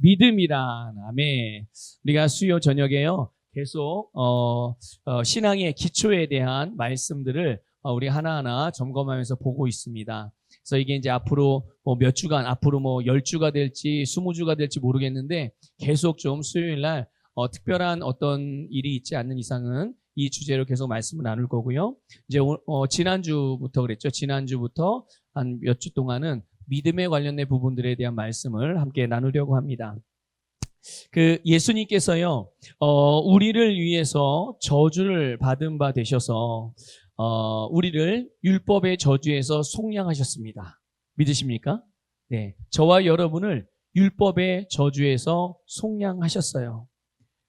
믿음이란. 아멘. 우리가 수요 저녁에요. 계속 신앙의 기초에 대한 말씀들을 우리 하나하나 점검하면서 보고 있습니다. 그래서 이게 이제 앞으로 몇 주간, 앞으로 10주가 될지 20주가 될지 모르겠는데 계속 좀 수요일 날 특별한 어떤 일이 있지 않는 이상은 이 주제로 계속 말씀을 나눌 거고요. 이제 지난주부터 그랬죠. 지난주부터 한 몇 주 동안은 믿음에 관련된 부분들에 대한 말씀을 함께 나누려고 합니다. 예수님께서요, 우리를 위해서 저주를 받은 바 되셔서, 우리를 율법의 저주에서 속량하셨습니다. 믿으십니까? 네. 저와 여러분을 율법의 저주에서 속량하셨어요.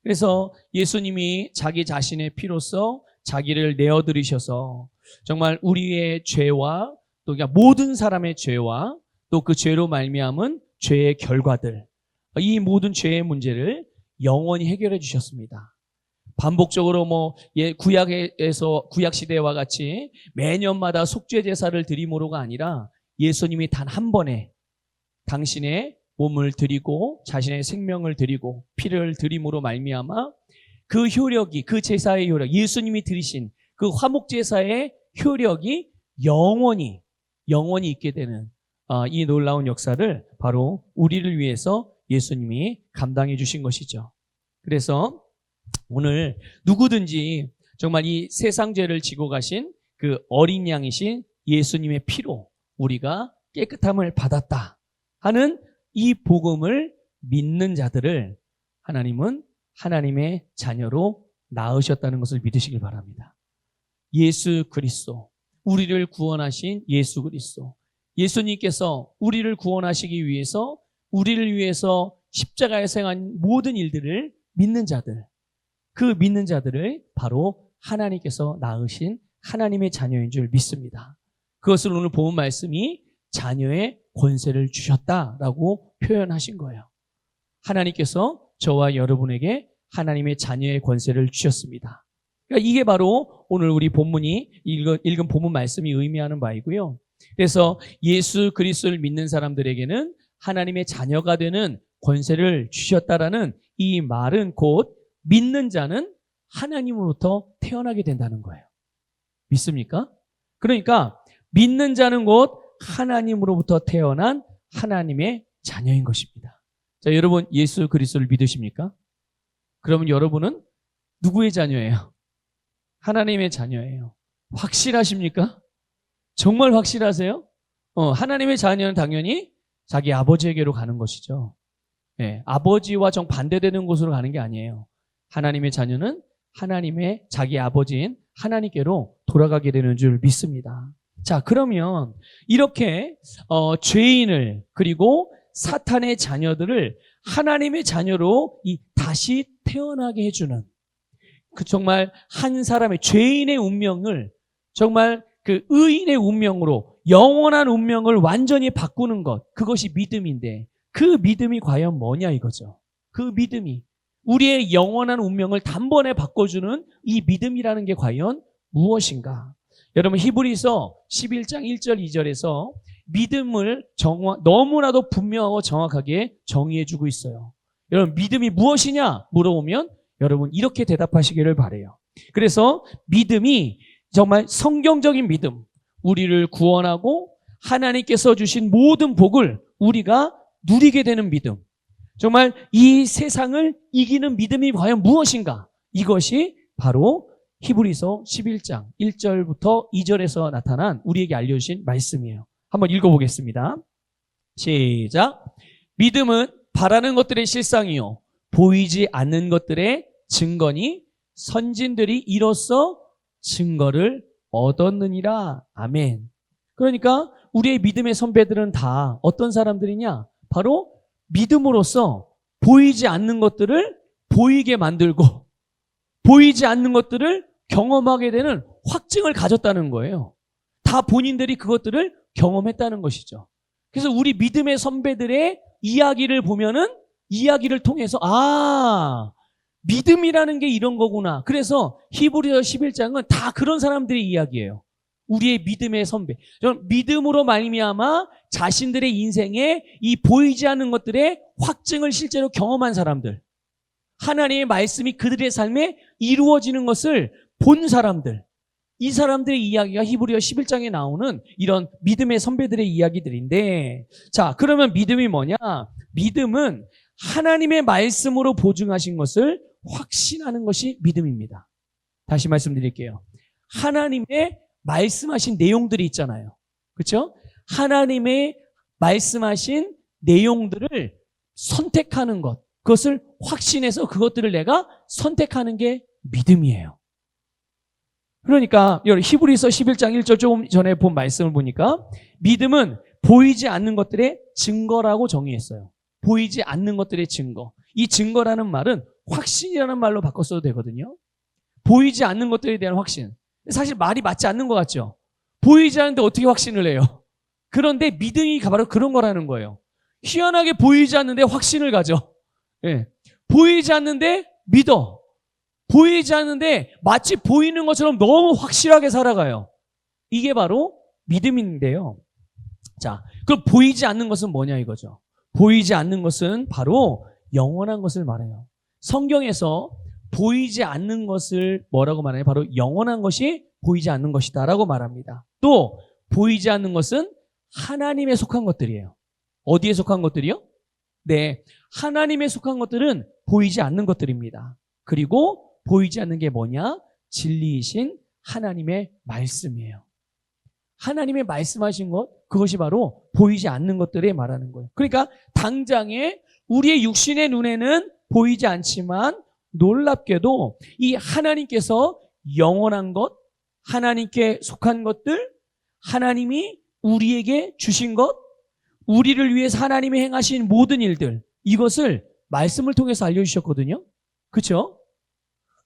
그래서 예수님이 자기 자신의 피로써 자기를 내어드리셔서 정말 우리의 죄와 또 모든 사람의 죄와 또 그 죄로 말미암은 죄의 결과들, 이 모든 죄의 문제를 영원히 해결해 주셨습니다. 반복적으로 구약 시대와 같이 매년마다 속죄 제사를 드림으로가 아니라 예수님이 단 한 번에 당신의 몸을 드리고 자신의 생명을 드리고 피를 드림으로 말미암아 그 효력이, 그 제사의 효력, 예수님이 드리신 그 화목 제사의 효력이 영원히 있게 되는 이 놀라운 역사를 바로 우리를 위해서 예수님이 감당해 주신 것이죠. 그래서 오늘 누구든지 정말 이 세상 죄를 지고 가신 그 어린 양이신 예수님의 피로 우리가 깨끗함을 받았다 하는 이 복음을 믿는 자들을 하나님은 하나님의 자녀로 낳으셨다는 것을 믿으시길 바랍니다. 예수 그리스도, 우리를 구원하신 예수 그리스도, 예수님께서 우리를 구원하시기 위해서 우리를 위해서 십자가에 행한 모든 일들을 믿는 자들, 그 믿는 자들을 바로 하나님께서 낳으신 하나님의 자녀인 줄 믿습니다. 그것을 오늘 본 말씀이 자녀의 권세를 주셨다라고 표현하신 거예요. 하나님께서 저와 여러분에게 하나님의 자녀의 권세를 주셨습니다. 그러니까 이게 바로 오늘 우리 본문이 읽은 본문 말씀이 의미하는 바이고요. 그래서 예수 그리스도를 믿는 사람들에게는 하나님의 자녀가 되는 권세를 주셨다라는 이 말은 곧 믿는 자는 하나님으로부터 태어나게 된다는 거예요. 믿습니까? 그러니까 믿는 자는 곧 하나님으로부터 태어난 하나님의 자녀인 것입니다. 자, 여러분 예수 그리스도를 믿으십니까? 그러면 여러분은 누구의 자녀예요? 하나님의 자녀예요. 확실하십니까? 정말 확실하세요? 하나님의 자녀는 당연히 자기 아버지에게로 가는 것이죠. 네, 아버지와 정반대되는 곳으로 가는 게 아니에요. 하나님의 자녀는 하나님의 자기 아버지인 하나님께로 돌아가게 되는 줄 믿습니다. 자, 그러면 이렇게 죄인을 그리고 사탄의 자녀들을 하나님의 자녀로 다시 태어나게 해주는 정말 한 사람의 죄인의 운명을 정말 그 의인의 운명으로 영원한 운명을 완전히 바꾸는 것, 그것이 믿음인데 그 믿음이 과연 뭐냐 이거죠. 그 믿음이 우리의 영원한 운명을 단번에 바꿔주는 이 믿음이라는 게 과연 무엇인가? 여러분 히브리서 11장 1절 2절에서 믿음을 너무나도 분명하고 정확하게 정의해주고 있어요. 여러분 믿음이 무엇이냐 물어보면 여러분 이렇게 대답하시기를 바라요. 그래서 믿음이 정말 성경적인 믿음, 우리를 구원하고 하나님께서 주신 모든 복을 우리가 누리게 되는 믿음, 정말 이 세상을 이기는 믿음이 과연 무엇인가? 이것이 바로 히브리서 11장 1절부터 2절에서 나타난 우리에게 알려주신 말씀이에요. 한번 읽어보겠습니다. 시작. 믿음은 바라는 것들의 실상이요 보이지 않는 것들의 증거니 선진들이 이로써 증거를 얻었느니라. 아멘. 그러니까 우리의 믿음의 선배들은 다 어떤 사람들이냐? 바로 믿음으로써 보이지 않는 것들을 보이게 만들고 보이지 않는 것들을 경험하게 되는 확증을 가졌다는 거예요. 다 본인들이 그것들을 경험했다는 것이죠. 그래서 우리 믿음의 선배들의 이야기를 보면은 이야기를 통해서 믿음이라는 게 이런 거구나. 그래서 히브리서 11장은 다 그런 사람들의 이야기예요. 우리의 믿음의 선배. 저는 믿음으로 말미암아 자신들의 인생에 이 보이지 않는 것들의 확증을 실제로 경험한 사람들, 하나님의 말씀이 그들의 삶에 이루어지는 것을 본 사람들, 이 사람들의 이야기가 히브리서 11장에 나오는 이런 믿음의 선배들의 이야기들인데, 자, 그러면 믿음이 뭐냐? 믿음은 하나님의 말씀으로 보증하신 것을 확신하는 것이 믿음입니다. 다시 말씀드릴게요. 하나님의 말씀하신 내용들이 있잖아요. 그렇죠? 하나님의 말씀하신 내용들을 선택하는 것, 그것을 확신해서 그것들을 내가 선택하는 게 믿음이에요. 그러니까 히브리서 11장 1절 조금 전에 본 말씀을 보니까 믿음은 보이지 않는 것들의 증거라고 정의했어요. 보이지 않는 것들의 증거. 이 증거라는 말은 확신이라는 말로 바꿔 써도 되거든요. 보이지 않는 것들에 대한 확신. 사실 말이 맞지 않는 것 같죠? 보이지 않는데 어떻게 확신을 해요? 그런데 믿음이 바로 그런 거라는 거예요. 희한하게 보이지 않는데 확신을 가져. 예. 보이지 않는데 믿어. 보이지 않는데 마치 보이는 것처럼 너무 확실하게 살아가요. 이게 바로 믿음인데요. 자, 그럼 보이지 않는 것은 뭐냐 이거죠. 보이지 않는 것은 바로 영원한 것을 말해요. 성경에서 보이지 않는 것을 뭐라고 말하냐? 바로 영원한 것이 보이지 않는 것이다 라고 말합니다. 또 보이지 않는 것은 하나님에 속한 것들이에요. 어디에 속한 것들이요? 네, 하나님에 속한 것들은 보이지 않는 것들입니다. 그리고 보이지 않는 게 뭐냐? 진리이신 하나님의 말씀이에요. 하나님의 말씀하신 것, 그것이 바로 보이지 않는 것들에 말하는 거예요. 그러니까 당장에 우리의 육신의 눈에는 보이지 않지만 놀랍게도 이 하나님께서 영원한 것, 하나님께 속한 것들, 하나님이 우리에게 주신 것, 우리를 위해서 하나님이 행하신 모든 일들, 이것을 말씀을 통해서 알려주셨거든요. 그렇죠?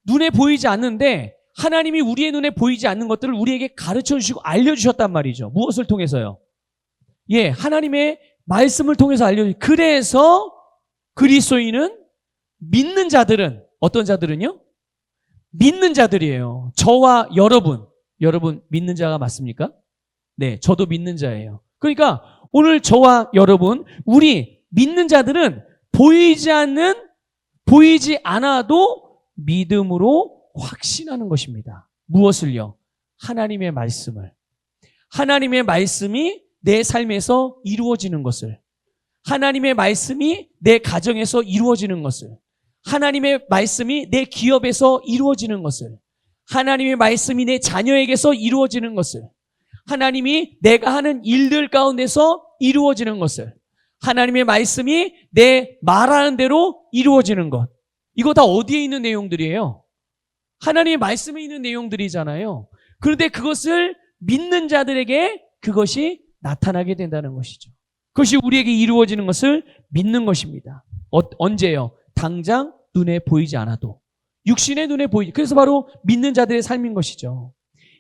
눈에 보이지 않는데 하나님이 우리의 눈에 보이지 않는 것들을 우리에게 가르쳐주시고 알려주셨단 말이죠. 무엇을 통해서요? 예, 하나님의 말씀을 통해서 알려주셨어요. 그래서 그리스도인은 믿는 자들은 어떤 자들은요? 믿는 자들이에요. 저와 여러분 믿는 자가 맞습니까? 네, 저도 믿는 자예요. 그러니까 오늘 저와 여러분, 우리 믿는 자들은 보이지 않아도 믿음으로 확신하는 것입니다. 무엇을요? 하나님의 말씀을. 하나님의 말씀이 내 삶에서 이루어지는 것을. 하나님의 말씀이 내 가정에서 이루어지는 것을. 하나님의 말씀이 내 기업에서 이루어지는 것을. 하나님의 말씀이 내 자녀에게서 이루어지는 것을. 하나님이 내가 하는 일들 가운데서 이루어지는 것을. 하나님의 말씀이 내 말하는 대로 이루어지는 것. 이거 다 어디에 있는 내용들이에요? 하나님의 말씀에 있는 내용들이잖아요. 그런데 그것을 믿는 자들에게 그것이 나타나게 된다는 것이죠. 그것이 우리에게 이루어지는 것을 믿는 것입니다. 언제요? 당장 눈에 보이지 않아도. 육신의 눈에 보이지. 그래서 바로 믿는 자들의 삶인 것이죠.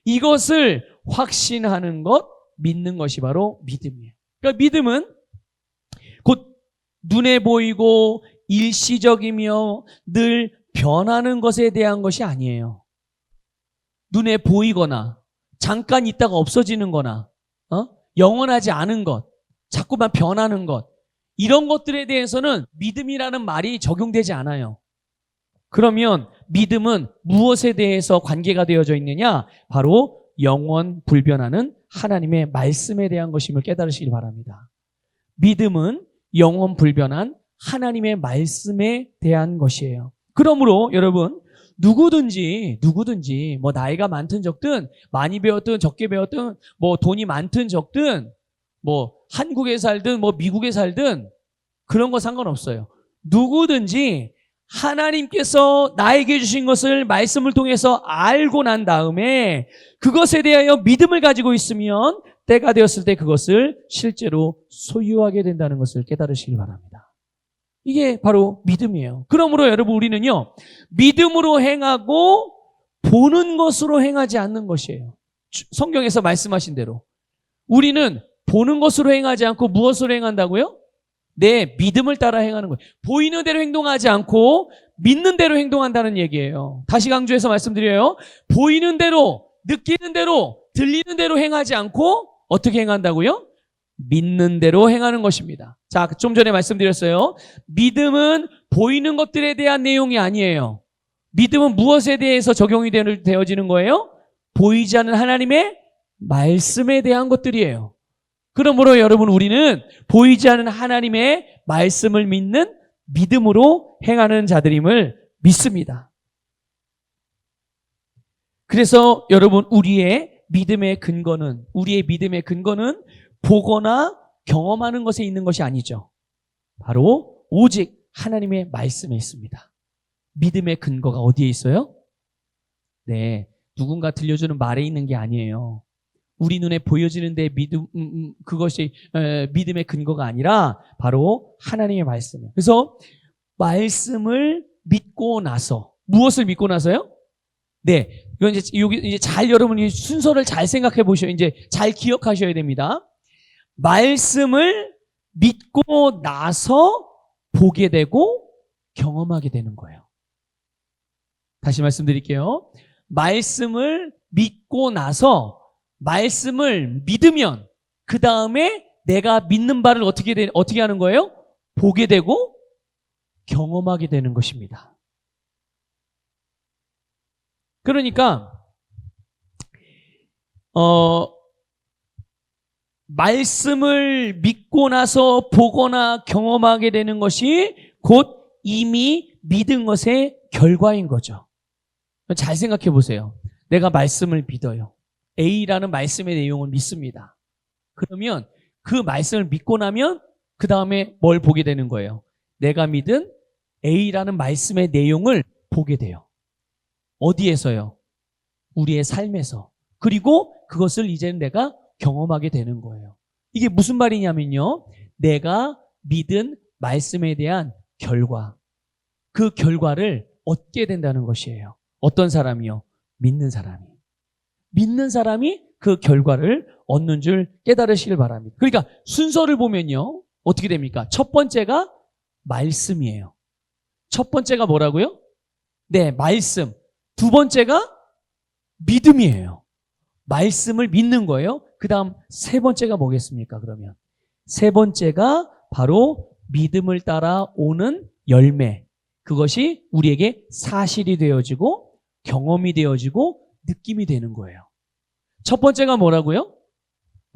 이것을 확신하는 것, 믿는 것이 바로 믿음이에요. 그러니까 믿음은 곧 눈에 보이고 일시적이며 늘 변하는 것에 대한 것이 아니에요. 눈에 보이거나 잠깐 있다가 없어지는 거나 영원하지 않은 것, 자꾸만 변하는 것, 이런 것들에 대해서는 믿음이라는 말이 적용되지 않아요. 그러면 믿음은 무엇에 대해서 관계가 되어져 있느냐? 바로 영원 불변하는 하나님의 말씀에 대한 것임을 깨달으시길 바랍니다. 믿음은 영원 불변한 하나님의 말씀에 대한 것이에요. 그러므로 여러분, 누구든지 뭐 나이가 많든 적든 많이 배웠든 적게 배웠든 뭐 돈이 많든 적든 뭐 한국에 살든 뭐 미국에 살든 그런 거 상관없어요. 누구든지 하나님께서 나에게 주신 것을 말씀을 통해서 알고 난 다음에 그것에 대하여 믿음을 가지고 있으면 때가 되었을 때 그것을 실제로 소유하게 된다는 것을 깨달으시길 바랍니다. 이게 바로 믿음이에요. 그러므로 여러분, 우리는요, 믿음으로 행하고 보는 것으로 행하지 않는 것이에요. 성경에서 말씀하신 대로 우리는 보는 것으로 행하지 않고 무엇으로 행한다고요? 내 믿음을 따라 행하는 거예요. 보이는 대로 행동하지 않고 믿는 대로 행동한다는 얘기예요. 다시 강조해서 말씀드려요. 보이는 대로 느끼는 대로, 들리는 대로 행하지 않고 어떻게 행한다고요? 믿는 대로 행하는 것입니다. 자, 좀 전에 말씀드렸어요. 믿음은 보이는 것들에 대한 내용이 아니에요. 믿음은 무엇에 대해서 적용이 되어지는 거예요? 보이지 않는 하나님의 말씀에 대한 것들이에요. 그러므로 여러분, 우리는 보이지 않는 하나님의 말씀을 믿는 믿음으로 행하는 자들임을 믿습니다. 그래서 여러분, 우리의 믿음의 근거는 보거나 경험하는 것에 있는 것이 아니죠. 바로 오직 하나님의 말씀에 있습니다. 믿음의 근거가 어디에 있어요? 네, 누군가 들려주는 말에 있는 게 아니에요. 우리 눈에 보여지는데 그것이 믿음의 근거가 아니라 바로 하나님의 말씀이에요. 그래서 말씀을 믿고 나서, 무엇을 믿고 나서요? 네, 이건 이제 잘 여러분이 순서를 잘 생각해 보셔야, 이제 잘 기억하셔야 됩니다. 말씀을 믿고 나서 보게 되고 경험하게 되는 거예요. 다시 말씀드릴게요. 말씀을 믿고 나서, 말씀을 믿으면 그 다음에 내가 믿는 바를 어떻게 하는 거예요? 보게 되고 경험하게 되는 것입니다. 그러니까 말씀을 믿고 나서 보거나 경험하게 되는 것이 곧 이미 믿은 것의 결과인 거죠. 잘 생각해 보세요. 내가 말씀을 믿어요. A라는 말씀의 내용을 믿습니다. 그러면 그 말씀을 믿고 나면 그 다음에 뭘 보게 되는 거예요? 내가 믿은 A라는 말씀의 내용을 보게 돼요. 어디에서요? 우리의 삶에서. 그리고 그것을 이제는 내가 경험하게 되는 거예요. 이게 무슨 말이냐면요, 내가 믿은 말씀에 대한 결과, 그 결과를 얻게 된다는 것이에요. 어떤 사람이요? 믿는 사람이. 믿는 사람이 그 결과를 얻는 줄 깨달으시길 바랍니다. 그러니까 순서를 보면요, 어떻게 됩니까? 첫 번째가 말씀이에요. 첫 번째가 뭐라고요? 네, 말씀. 두 번째가 믿음이에요. 말씀을 믿는 거예요. 그 다음 세 번째가 뭐겠습니까? 그러면 세 번째가 바로 믿음을 따라 오는 열매. 그것이 우리에게 사실이 되어지고 경험이 되어지고 느낌이 되는 거예요. 첫 번째가 뭐라고요?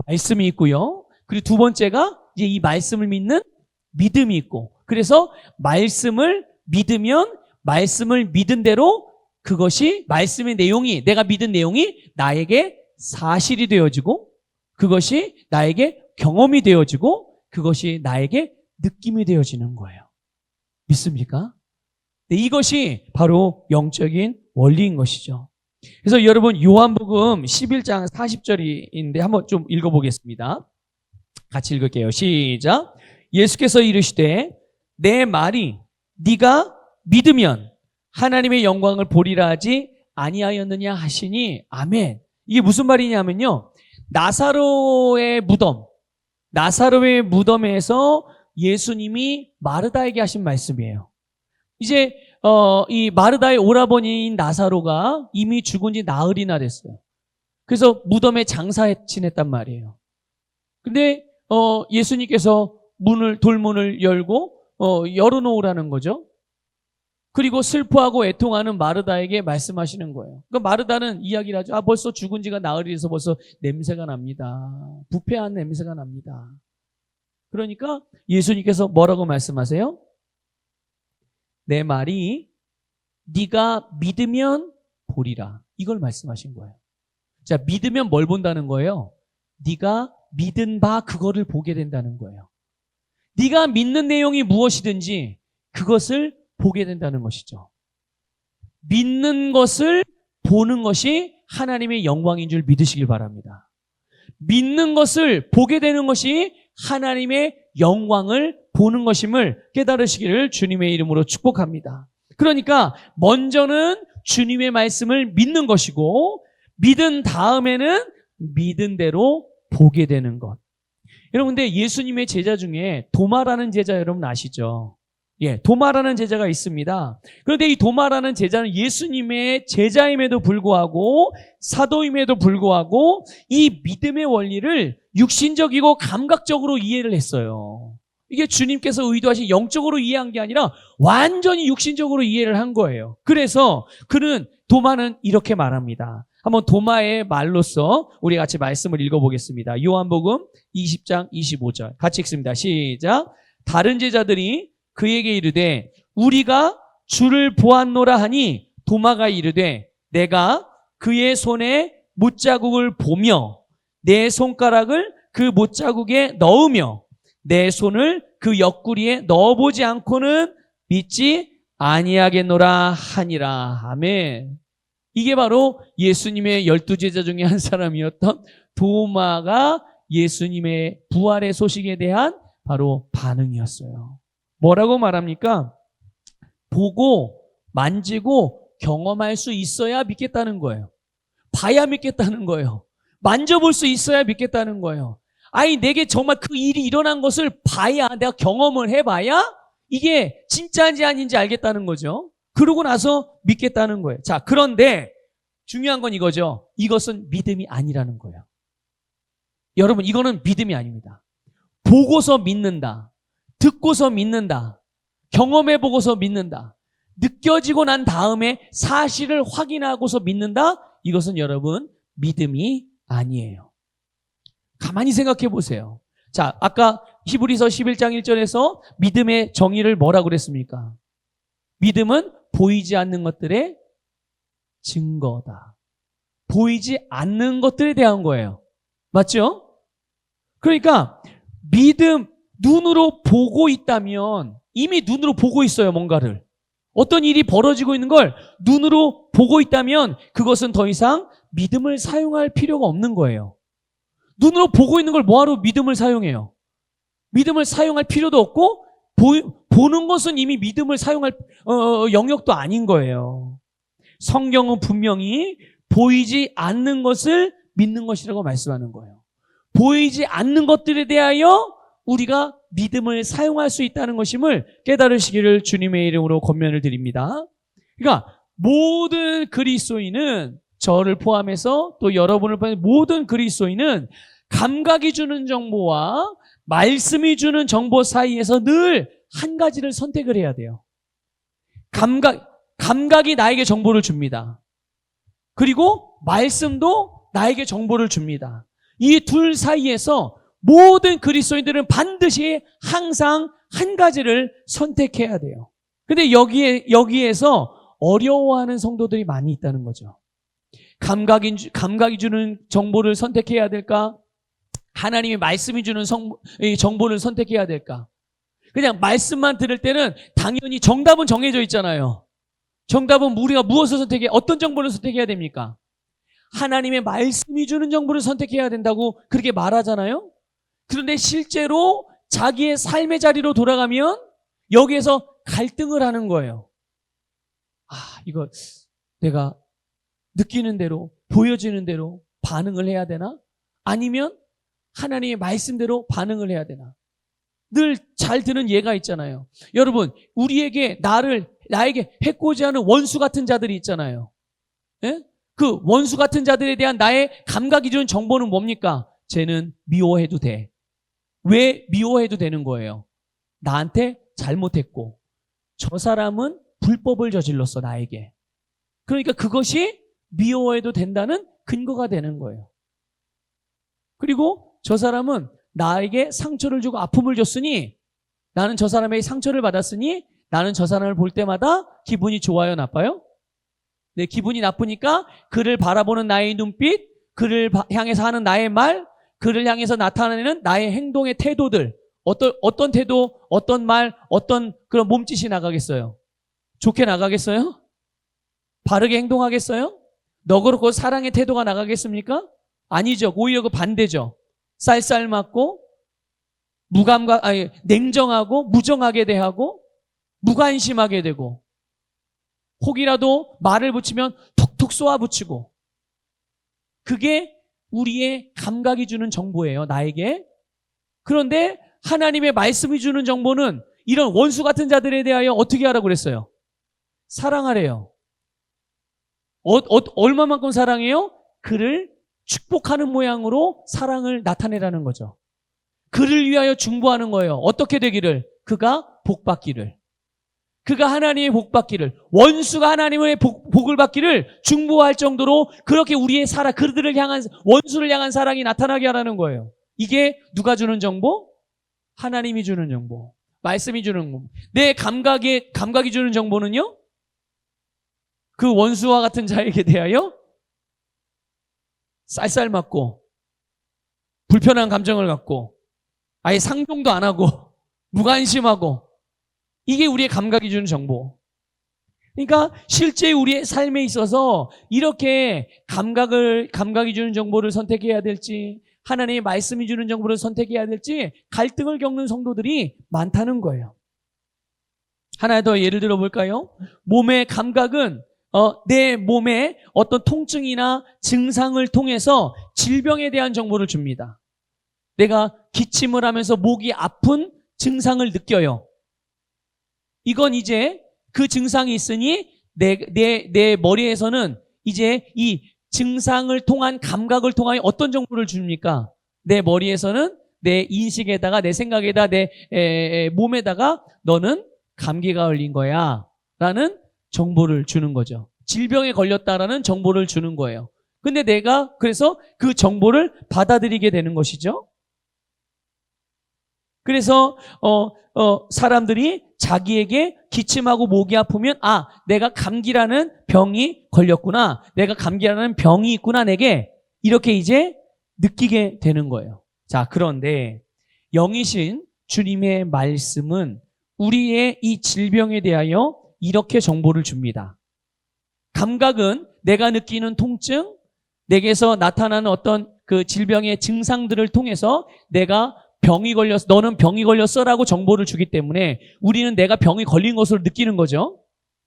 말씀이 있고요. 그리고 두 번째가 이제 이 말씀을 믿는 믿음이 있고, 그래서 말씀을 믿으면 말씀을 믿은 대로 그것이 말씀의 내용이, 내가 믿은 내용이 나에게 사실이 되어지고, 그것이 나에게 경험이 되어지고, 그것이 나에게 느낌이 되어지는 거예요. 믿습니까? 네, 이것이 바로 영적인 원리인 것이죠. 그래서 여러분, 요한복음 11장 40절인데 한번 좀 읽어보겠습니다. 같이 읽을게요. 시작. 예수께서 이르시되 내 말이 네가 믿으면 하나님의 영광을 보리라 하지 아니하였느냐 하시니 아멘. 이게 무슨 말이냐면요, 나사로의 무덤에서 예수님이 마르다에게 하신 말씀이에요. 이제 이 마르다의 오라버니인 나사로가 이미 죽은 지 나흘이나 됐어요. 그래서 무덤에 장사해 지냈단 말이에요. 근데 예수님께서 돌문을 열고 열어놓으라는 거죠. 그리고 슬퍼하고 애통하는 마르다에게 말씀하시는 거예요. 그러니까 마르다는 이야기를 하죠. 벌써 죽은 지가 나흘이 돼서 벌써 냄새가 납니다. 부패한 냄새가 납니다. 그러니까 예수님께서 뭐라고 말씀하세요? 내 말이 네가 믿으면 보리라. 이걸 말씀하신 거예요. 자, 믿으면 뭘 본다는 거예요? 네가 믿은 바 그거를 보게 된다는 거예요. 네가 믿는 내용이 무엇이든지 그것을 보게 된다는 것이죠. 믿는 것을 보는 것이 하나님의 영광인 줄 믿으시길 바랍니다. 믿는 것을 보게 되는 것이 하나님의 영광을 보는 것임을 깨달으시기를 주님의 이름으로 축복합니다. 그러니까 먼저는 주님의 말씀을 믿는 것이고, 믿은 다음에는 믿은 대로 보게 되는 것. 여러분, 근데 예수님의 제자 중에 도마라는 제자 여러분 아시죠? 도마라는 제자가 있습니다. 그런데 이 도마라는 제자는 예수님의 제자임에도 불구하고 사도임에도 불구하고 이 믿음의 원리를 육신적이고 감각적으로 이해를 했어요. 이게 주님께서 의도하신 영적으로 이해한 게 아니라 완전히 육신적으로 이해를 한 거예요. 그래서 도마는 이렇게 말합니다. 한번 도마의 말로써 우리 같이 말씀을 읽어보겠습니다. 요한복음 20장 25절 같이 읽습니다. 시작. 다른 제자들이 그에게 이르되 우리가 주를 보았노라 하니 도마가 이르되 내가 그의 손에 못자국을 보며 내 손가락을 그 못자국에 넣으며 내 손을 그 옆구리에 넣어보지 않고는 믿지 아니하겠노라 하니라. 아멘. 이게 바로 예수님의 12제자 중에 한 사람이었던 도마가 예수님의 부활의 소식에 대한 바로 반응이었어요. 뭐라고 말합니까? 보고 만지고 경험할 수 있어야 믿겠다는 거예요. 봐야 믿겠다는 거예요. 만져볼 수 있어야 믿겠다는 거예요. 아니 내게 정말 그 일이 일어난 것을 봐야, 내가 경험을 해봐야 이게 진짜인지 아닌지 알겠다는 거죠. 그러고 나서 믿겠다는 거예요. 자, 그런데 중요한 건 이거죠. 이것은 믿음이 아니라는 거예요. 여러분, 이거는 믿음이 아닙니다. 보고서 믿는다. 듣고서 믿는다. 경험해보고서 믿는다. 느껴지고 난 다음에 사실을 확인하고서 믿는다. 이것은 여러분 믿음이 아니에요. 가만히 생각해 보세요. 자, 아까 히브리서 11장 1절에서 믿음의 정의를 뭐라고 그랬습니까? 믿음은 보이지 않는 것들의 증거다. 보이지 않는 것들에 대한 거예요. 맞죠? 그러니까 믿음, 눈으로 보고 있다면 이미 눈으로 보고 있어요, 뭔가를. 어떤 일이 벌어지고 있는 걸 눈으로 보고 있다면 그것은 더 이상 믿음을 사용할 필요가 없는 거예요. 눈으로 보고 있는 걸 뭐하러 믿음을 사용해요? 믿음을 사용할 필요도 없고 보는 것은 이미 믿음을 사용할 영역도 아닌 거예요. 성경은 분명히 보이지 않는 것을 믿는 것이라고 말씀하는 거예요. 보이지 않는 것들에 대하여 우리가 믿음을 사용할 수 있다는 것임을 깨달으시기를 주님의 이름으로 권면을 드립니다. 그러니까 모든 그리스도인은, 저를 포함해서 또 여러분을 포함해서 모든 그리스도인은 감각이 주는 정보와 말씀이 주는 정보 사이에서 늘 한 가지를 선택을 해야 돼요. 감각이 나에게 정보를 줍니다. 그리고 말씀도 나에게 정보를 줍니다. 이 둘 사이에서 모든 그리스도인들은 반드시 항상 한 가지를 선택해야 돼요. 근데 여기에서 어려워하는 성도들이 많이 있다는 거죠. 감각이 주는 정보를 선택해야 될까? 하나님의 말씀이 주는 정보를 선택해야 될까? 그냥 말씀만 들을 때는 당연히 정답은 정해져 있잖아요. 정답은 우리가 무엇을 어떤 정보를 선택해야 됩니까? 하나님의 말씀이 주는 정보를 선택해야 된다고 그렇게 말하잖아요. 그런데 실제로 자기의 삶의 자리로 돌아가면 여기에서 갈등을 하는 거예요. 이거 내가 느끼는 대로, 보여지는 대로 반응을 해야 되나? 아니면 하나님의 말씀대로 반응을 해야 되나? 늘 잘 드는 예가 있잖아요. 여러분, 나에게 해코지 하는 원수 같은 자들이 있잖아요. 예? 그 원수 같은 자들에 대한 나의 감각이 주는 정보는 뭡니까? 쟤는 미워해도 돼. 왜 미워해도 되는 거예요? 나한테 잘못했고 저 사람은 불법을 저질렀어, 나에게. 그러니까 그것이 미워해도 된다는 근거가 되는 거예요. 그리고 저 사람은 나에게 상처를 주고 아픔을 줬으니, 나는 저 사람에게 상처를 받았으니 나는 저 사람을 볼 때마다 기분이 좋아요, 나빠요? 네, 기분이 나쁘니까 그를 바라보는 나의 눈빛, 그를 향해서 하는 나의 말, 그를 향해서 나타내는 나의 행동의 태도들, 어떤 태도, 어떤 말, 어떤 그런 몸짓이 나가겠어요? 좋게 나가겠어요? 바르게 행동하겠어요? 너그럽고 사랑의 태도가 나가겠습니까? 아니죠. 오히려 그 반대죠. 쌀쌀맞고 냉정하고 무정하게 대하고 무관심하게 되고, 혹이라도 말을 붙이면 툭툭 쏘아붙이고, 그게 우리의 감각이 주는 정보예요, 나에게. 그런데 하나님의 말씀이 주는 정보는 이런 원수 같은 자들에 대하여 어떻게 하라고 그랬어요? 사랑하래요. 얼마만큼 사랑해요? 그를 축복하는 모양으로 사랑을 나타내라는 거죠. 그를 위하여 중보하는 거예요. 어떻게 되기를? 그가 복받기를. 그가 하나님의 복받기를, 원수가 하나님의 복을 받기를 중보할 정도로 그렇게 우리의 그들을 향한, 원수를 향한 사랑이 나타나게 하라는 거예요. 이게 누가 주는 정보? 하나님이 주는 정보. 말씀이 주는 정보. 내 감각이 주는 정보는요? 그 원수와 같은 자에게 대하여 쌀쌀 맞고 불편한 감정을 갖고 아예 상종도 안 하고 무관심하고, 이게 우리의 감각이 주는 정보. 그러니까 실제 우리의 삶에 있어서 이렇게 감각이 주는 정보를 선택해야 될지, 하나님의 말씀이 주는 정보를 선택해야 될지 갈등을 겪는 성도들이 많다는 거예요. 하나 더 예를 들어 볼까요? 몸의 감각은 내 몸에 어떤 통증이나 증상을 통해서 질병에 대한 정보를 줍니다. 내가 기침을 하면서 목이 아픈 증상을 느껴요. 이건 이제 그 증상이 있으니 내 머리에서는 이제 이 증상을 통한 감각을 통하여 어떤 정보를 줍니까? 내 머리에서는 내 인식에다가, 내 생각에다, 내 몸에다가 너는 감기가 걸린 거야 라는 정보를 주는 거죠. 질병에 걸렸다라는 정보를 주는 거예요. 근데 내가 그래서 그 정보를 받아들이게 되는 것이죠. 그래서 사람들이 자기에게 기침하고 목이 아프면, 아, 내가 감기라는 병이 걸렸구나, 내가 감기라는 병이 있구나, 내게 이렇게 이제 느끼게 되는 거예요. 자, 그런데 영이신 주님의 말씀은 우리의 이 질병에 대하여 이렇게 정보를 줍니다. 감각은 내가 느끼는 통증, 내게서 나타나는 어떤 그 질병의 증상들을 통해서 내가 너는 병이 걸렸어라고 정보를 주기 때문에 우리는 내가 병이 걸린 것으로 느끼는 거죠.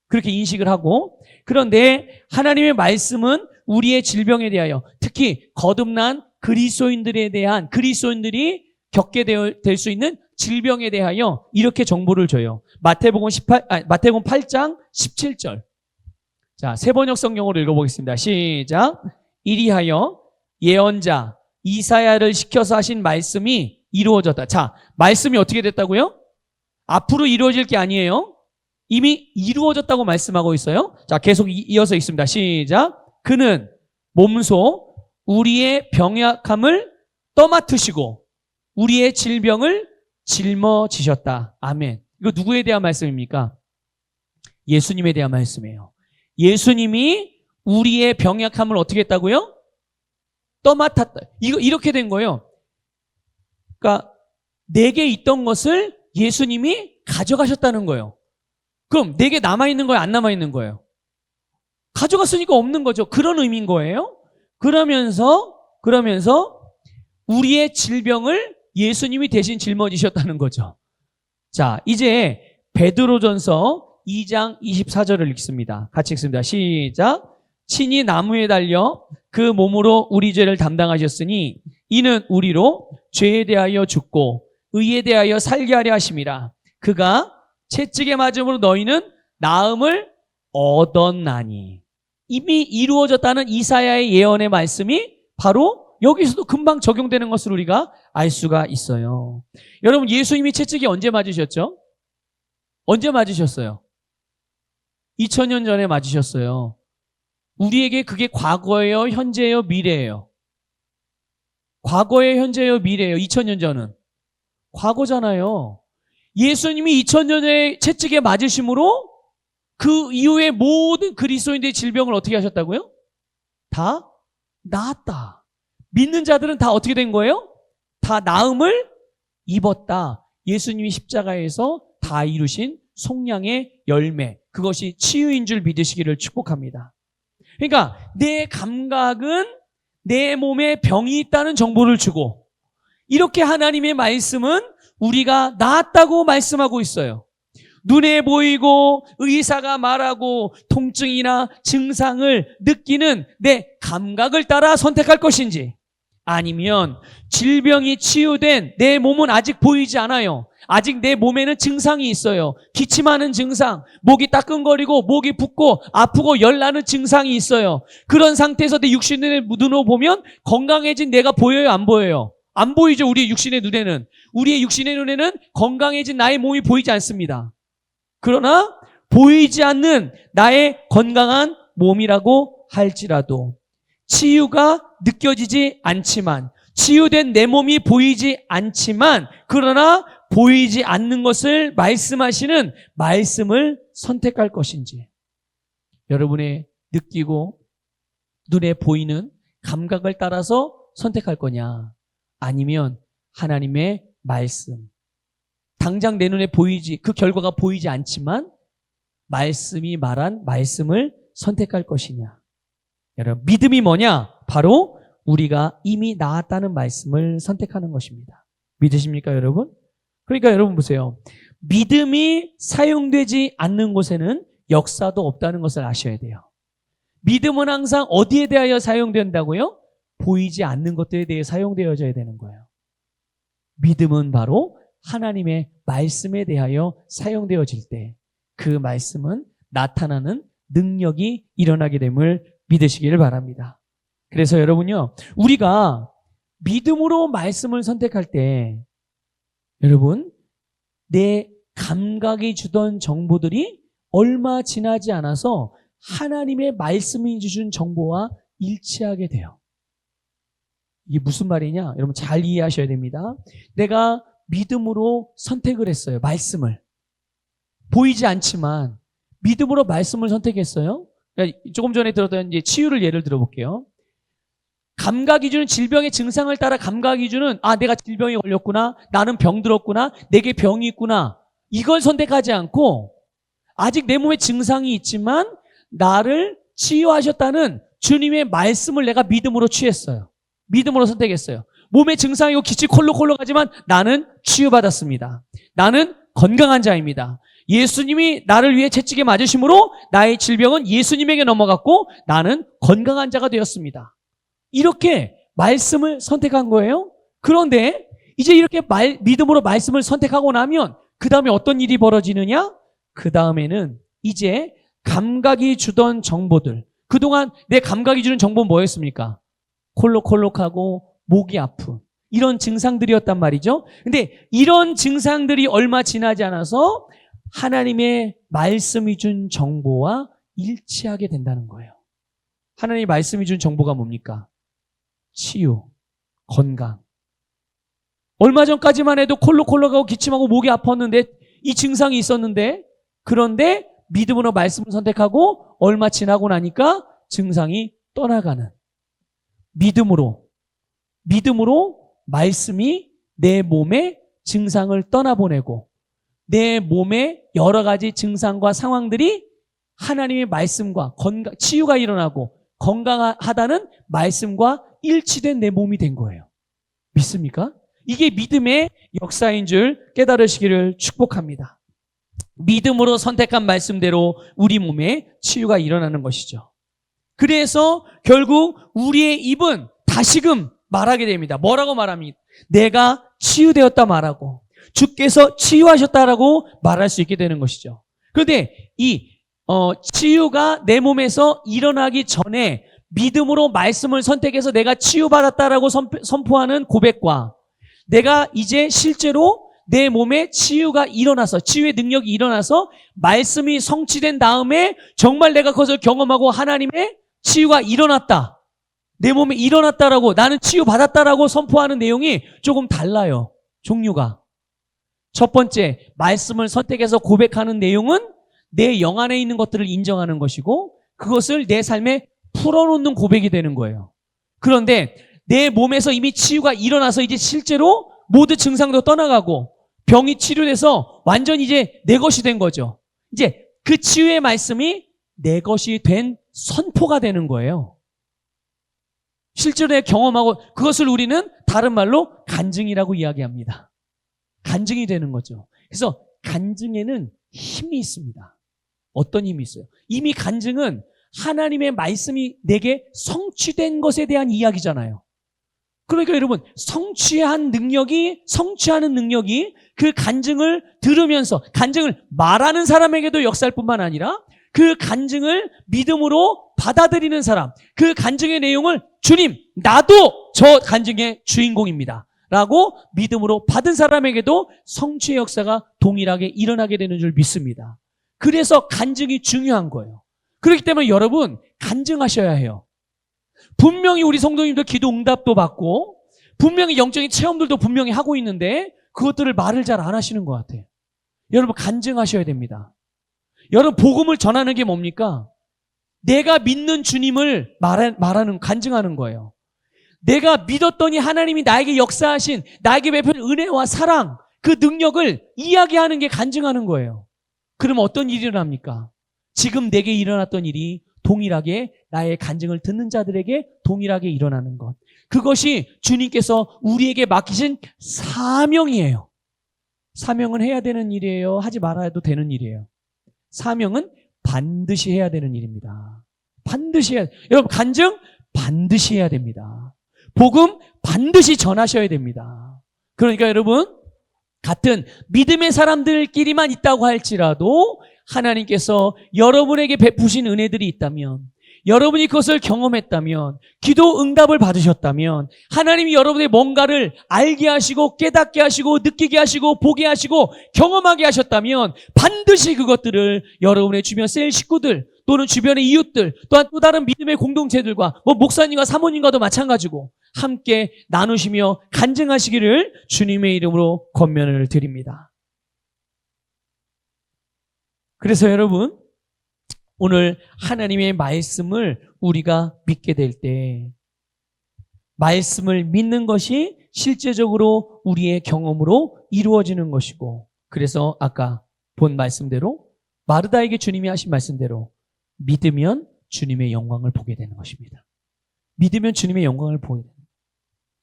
그렇게 인식을 하고, 그런데 하나님의 말씀은 우리의 질병에 대하여, 특히 거듭난 그리스도인들이 겪게 될 수 있는 질병에 대하여 이렇게 정보를 줘요. 마태복음 8장 17절. 자, 세번역 성경으로 읽어보겠습니다. 시작. 이리하여 예언자 이사야를 시켜서 하신 말씀이 이루어졌다. 자, 말씀이 어떻게 됐다고요? 앞으로 이루어질 게 아니에요. 이미 이루어졌다고 말씀하고 있어요. 자, 계속 이어서 읽습니다. 시작. 그는 몸소 우리의 병약함을 떠맡으시고 우리의 질병을 짊어지셨다. 아멘. 이거 누구에 대한 말씀입니까? 예수님에 대한 말씀이에요. 예수님이 우리의 병약함을 어떻게 했다고요? 떠맡았다. 이렇게 된 거예요. 그러니까 내게 있던 것을 예수님이 가져가셨다는 거예요. 그럼 내게 남아있는 거예요? 안 남아있는 거예요? 가져갔으니까 없는 거죠. 그런 의미인 거예요. 그러면서 우리의 질병을 예수님이 대신 짊어지셨다는 거죠. 자, 이제 베드로전서 2장 24절을 읽습니다. 같이 읽습니다. 시작. 친히 나무에 달려 그 몸으로 우리 죄를 담당하셨으니 이는 우리로 죄에 대하여 죽고 의에 대하여 살게 하려 하심이라. 그가 채찍에 맞음으로 너희는 나음을 얻었나니. 이미 이루어졌다는 이사야의 예언의 말씀이 바로 여기서도 금방 적용되는 것을 우리가 알 수가 있어요. 여러분, 예수님이 채찍이 언제 맞으셨죠? 언제 맞으셨어요? 2000년 전에 맞으셨어요. 우리에게 그게 과거예요, 현재예요, 미래예요? 과거예요, 현재예요, 미래예요? 2000년 전은 과거잖아요. 예수님이 2000년 전에 채찍에 맞으심으로 그 이후에 모든 그리스도인들의 질병을 어떻게 하셨다고요? 다 나았다. 믿는 자들은 다 어떻게 된 거예요? 다 나음을 입었다. 예수님이 십자가에서 다 이루신 속량의 열매, 그것이 치유인 줄 믿으시기를 축복합니다. 그러니까 내 감각은 내 몸에 병이 있다는 정보를 주고, 이렇게 하나님의 말씀은 우리가 나았다고 말씀하고 있어요. 눈에 보이고 의사가 말하고 통증이나 증상을 느끼는 내 감각을 따라 선택할 것인지, 아니면 질병이 치유된 내 몸은 아직 보이지 않아요. 아직 내 몸에는 증상이 있어요. 기침하는 증상, 목이 따끔거리고 목이 붓고 아프고 열나는 증상이 있어요. 그런 상태에서 내 육신의 눈으로 보면 건강해진 내가 보여요, 안 보여요? 안 보이죠, 우리의 육신의 눈에는. 우리의 육신의 눈에는 건강해진 나의 몸이 보이지 않습니다. 그러나 보이지 않는 나의 건강한 몸이라고 할지라도 치유가 느껴지지 않지만, 치유된 내 몸이 보이지 않지만, 그러나 보이지 않는 것을 말씀하시는 말씀을 선택할 것인지, 여러분의 느끼고 눈에 보이는 감각을 따라서 선택할 거냐, 아니면 하나님의 말씀, 당장 내 눈에 보이지, 그 결과가 보이지 않지만 말씀이 말한 말씀을 선택할 것이냐. 여러분, 믿음이 뭐냐? 바로 우리가 이미 나았다는 말씀을 선택하는 것입니다. 믿으십니까, 여러분? 그러니까 여러분 보세요. 믿음이 사용되지 않는 곳에는 역사도 없다는 것을 아셔야 돼요. 믿음은 항상 어디에 대하여 사용된다고요? 보이지 않는 것들에 대해 사용되어져야 되는 거예요. 믿음은 바로 하나님의 말씀에 대하여 사용되어질 때 그 말씀은 나타나는 능력이 일어나게 됨을 믿으시기를 바랍니다. 그래서 여러분요, 우리가 믿음으로 말씀을 선택할 때 여러분, 내 감각이 주던 정보들이 얼마 지나지 않아서 하나님의 말씀이 주신 정보와 일치하게 돼요. 이게 무슨 말이냐? 여러분 잘 이해하셔야 됩니다. 내가 믿음으로 선택을 했어요. 말씀을. 보이지 않지만 믿음으로 말씀을 선택했어요. 조금 전에 들었던 이제 치유를 예를 들어볼게요. 감각이 주는 질병의 증상을 따라 감각이 주는 내가 질병에 걸렸구나, 나는 병들었구나, 내게 병이 있구나, 이걸 선택하지 않고 아직 내 몸에 증상이 있지만 나를 치유하셨다는 주님의 말씀을 내가 믿음으로 취했어요. 믿음으로 선택했어요. 몸에 증상이고 기침 콜록콜록하지만 나는 치유받았습니다. 나는 건강한 자입니다. 예수님이 나를 위해 채찍에 맞으심으로 나의 질병은 예수님에게 넘어갔고 나는 건강한 자가 되었습니다. 이렇게 말씀을 선택한 거예요. 그런데 이제 이렇게 믿음으로 말씀을 선택하고 나면 그 다음에 어떤 일이 벌어지느냐? 그 다음에는 이제 감각이 주던 정보들, 그동안 내 감각이 주는 정보는 뭐였습니까? 콜록콜록하고 목이 아픈 이런 증상들이었단 말이죠. 근데 이런 증상들이 얼마 지나지 않아서 하나님의 말씀이 준 정보와 일치하게 된다는 거예요. 하나님의 말씀이 준 정보가 뭡니까? 치유, 건강. 얼마 전까지만 해도 콜록콜록하고 기침하고 목이 아팠는데 이 증상이 있었는데, 그런데 믿음으로 말씀을 선택하고 얼마 지나고 나니까 증상이 떠나가는, 믿음으로 말씀이 내 몸의 증상을 떠나보내고 내 몸의 여러 가지 증상과 상황들이 하나님의 말씀과 치유가 일어나고 건강하다는 말씀과 일치된 내 몸이 된 거예요. 믿습니까? 이게 믿음의 역사인 줄 깨달으시기를 축복합니다. 믿음으로 선택한 말씀대로 우리 몸에 치유가 일어나는 것이죠. 그래서 결국 우리의 입은 다시금 말하게 됩니다. 뭐라고 말합니까? 내가 치유되었다 말하고 주께서 치유하셨다라고 말할 수 있게 되는 것이죠. 그런데 이 치유가 내 몸에서 일어나기 전에 믿음으로 말씀을 선택해서 내가 치유받았다라고 선포하는 고백과 내가 이제 실제로 내 몸에 치유가 일어나서 치유의 능력이 일어나서 말씀이 성취된 다음에 정말 내가 그것을 경험하고 하나님의 치유가 일어났다, 내 몸에 일어났다라고, 나는 치유받았다라고 선포하는 내용이 조금 달라요. 종류가. 첫 번째, 말씀을 선택해서 고백하는 내용은 내 영 안에 있는 것들을 인정하는 것이고 그것을 내 삶에 풀어놓는 고백이 되는 거예요. 그런데 내 몸에서 이미 치유가 일어나서 이제 실제로 모든 증상도 떠나가고 병이 치료돼서 완전히 이제 내 것이 된 거죠. 이제 그 치유의 말씀이 내 것이 된 선포가 되는 거예요. 실제로 내가 경험하고 그것을 우리는 다른 말로 간증이라고 이야기합니다. 간증이 되는 거죠. 그래서 간증에는 힘이 있습니다. 어떤 힘이 있어요? 이미 간증은 하나님의 말씀이 내게 성취된 것에 대한 이야기잖아요. 그러니까 여러분, 성취하는 능력이 그 간증을 들으면서, 간증을 말하는 사람에게도 역사할 뿐만 아니라 그 간증을 믿음으로 받아들이는 사람, 그 간증의 내용을 주님, 나도 저 간증의 주인공입니다 라고 믿음으로 받은 사람에게도 성취의 역사가 동일하게 일어나게 되는 줄 믿습니다. 그래서 간증이 중요한 거예요. 그렇기 때문에 여러분, 간증하셔야 해요. 분명히 우리 성도님들 기도 응답도 받고 분명히 영적인 체험들도 분명히 하고 있는데 그것들을 말을 잘 안 하시는 것 같아요. 여러분, 간증하셔야 됩니다. 여러분, 복음을 전하는 게 뭡니까? 내가 믿는 주님을 간증하는 거예요. 내가 믿었더니 하나님이 나에게 역사하신, 나에게 베푼 은혜와 사랑, 그 능력을 이야기하는 게 간증하는 거예요. 그럼 어떤 일이 일어납니까? 지금 내게 일어났던 일이 동일하게 나의 간증을 듣는 자들에게 동일하게 일어나는 것. 그것이 주님께서 우리에게 맡기신 사명이에요. 사명은 해야 되는 일이에요? 하지 말아도 되는 일이에요? 사명은 반드시 해야 되는 일입니다. 반드시 해야, 여러분, 간증 반드시 해야 됩니다. 복음 반드시 전하셔야 됩니다. 그러니까 여러분, 같은 믿음의 사람들끼리만 있다고 할지라도 하나님께서 여러분에게 베푸신 은혜들이 있다면, 여러분이 그것을 경험했다면, 기도 응답을 받으셨다면, 하나님이 여러분의 뭔가를 알게 하시고 깨닫게 하시고 느끼게 하시고 보게 하시고 경험하게 하셨다면 반드시 그것들을 여러분의 주변 셀 식구들 또는 주변의 이웃들, 또한 또 다른 믿음의 공동체들과 목사님과 사모님과도 마찬가지고 함께 나누시며 간증하시기를 주님의 이름으로 권면을 드립니다. 그래서 여러분, 오늘 하나님의 말씀을 우리가 믿게 될 때, 말씀을 믿는 것이 실제적으로 우리의 경험으로 이루어지는 것이고, 그래서 아까 본 말씀대로, 마르다에게 주님이 하신 말씀대로 믿으면 주님의 영광을 보게 되는 것입니다. 믿으면 주님의 영광을 보게 됩니다.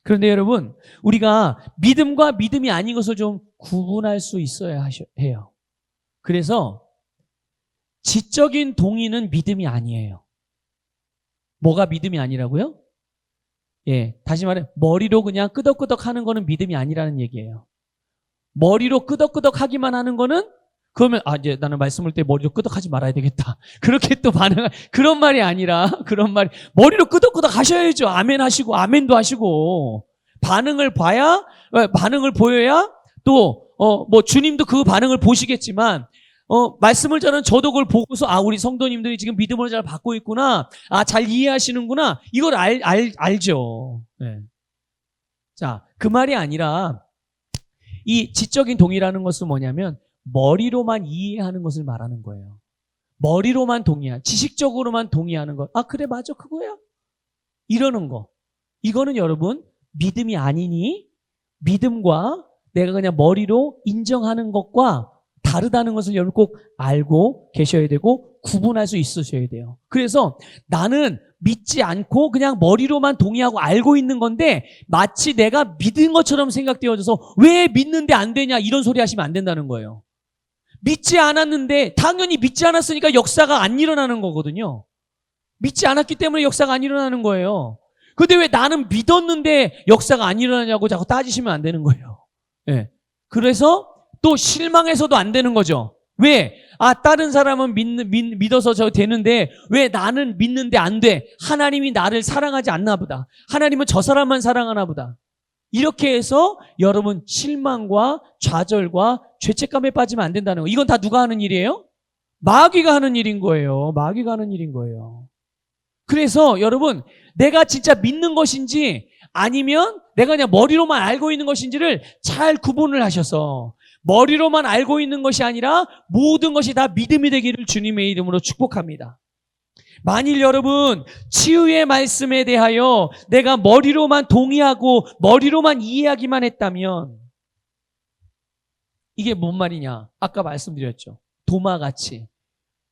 그런데 여러분, 우리가 믿음과 믿음이 아닌 것을 좀 구분할 수 있어야 해요. 그래서 지적인 동의는 믿음이 아니에요. 뭐가 믿음이 아니라고요? 예, 다시 말해, 머리로 그냥 끄덕끄덕 하는 거는 믿음이 아니라는 얘기예요. 머리로 끄덕끄덕 하기만 하는 거는, 그러면 이제 나는 말씀을 때 머리로 끄덕하지 말아야 되겠다. 그렇게 또 그런 말이 아니라, 머리로 끄덕끄덕 하셔야죠. 아멘 하시고 아멘도 하시고 반응을 보여야 또 주님도 그 반응을 보시겠지만, 말씀을 저는 저도 그걸 보고서 우리 성도님들이 지금 믿음을 잘 받고 있구나, 잘 이해하시는구나, 이걸 알죠. 네. 자, 그 말이 아니라 이 지적인 동의라는 것은 뭐냐면 머리로만 이해하는 것을 말하는 거예요. 머리로만 지식적으로만 동의하는 것. 그래, 맞아, 그거야, 이러는 거. 이거는 여러분 믿음이 아니니, 믿음과 내가 그냥 머리로 인정하는 것과 다르다는 것을 여러분 꼭 알고 계셔야 되고 구분할 수 있으셔야 돼요. 그래서 나는 믿지 않고 그냥 머리로만 동의하고 알고 있는 건데 마치 내가 믿은 것처럼 생각되어져서 왜 믿는데 안 되냐, 이런 소리 하시면 안 된다는 거예요. 믿지 않았는데, 당연히 믿지 않았으니까 역사가 안 일어나는 거거든요. 믿지 않았기 때문에 역사가 안 일어나는 거예요. 근데 왜 나는 믿었는데 역사가 안 일어나냐고 자꾸 따지시면 안 되는 거예요. 예. 그래서 또 실망해서도 안 되는 거죠. 왜? 다른 사람은 믿어서 저 되는데 왜 나는 믿는데 안 돼? 하나님이 나를 사랑하지 않나 보다. 하나님은 저 사람만 사랑하나 보다. 이렇게 해서 여러분 실망과 좌절과 죄책감에 빠지면 안 된다는 거. 이건 다 누가 하는 일이에요? 마귀가 하는 일인 거예요. 마귀가 하는 일인 거예요. 그래서 여러분, 내가 진짜 믿는 것인지 아니면 내가 그냥 머리로만 알고 있는 것인지를 잘 구분을 하셔서, 머리로만 알고 있는 것이 아니라 모든 것이 다 믿음이 되기를 주님의 이름으로 축복합니다. 만일 여러분 치유의 말씀에 대하여 내가 머리로만 동의하고 머리로만 이해하기만 했다면, 이게 뭔 말이냐? 아까 말씀드렸죠. 도마같이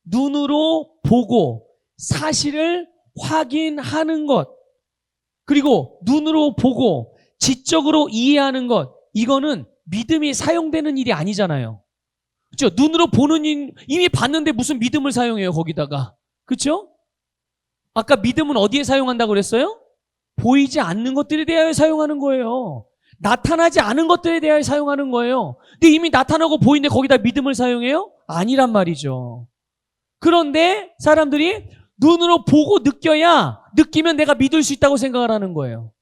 눈으로 보고 사실을 확인하는 것, 그리고 눈으로 보고 지적으로 이해하는 것, 이거는 믿음이 사용되는 일이 아니잖아요. 그렇죠? 눈으로 보는 이미 봤는데 무슨 믿음을 사용해요, 거기다가. 그렇죠? 아까 믿음은 어디에 사용한다고 그랬어요? 보이지 않는 것들에 대하여 사용하는 거예요. 나타나지 않은 것들에 대하여 사용하는 거예요. 근데 이미 나타나고 보이는데 거기다 믿음을 사용해요? 아니란 말이죠. 그런데 사람들이 눈으로 보고 느끼면 내가 믿을 수 있다고 생각을 하는 거예요.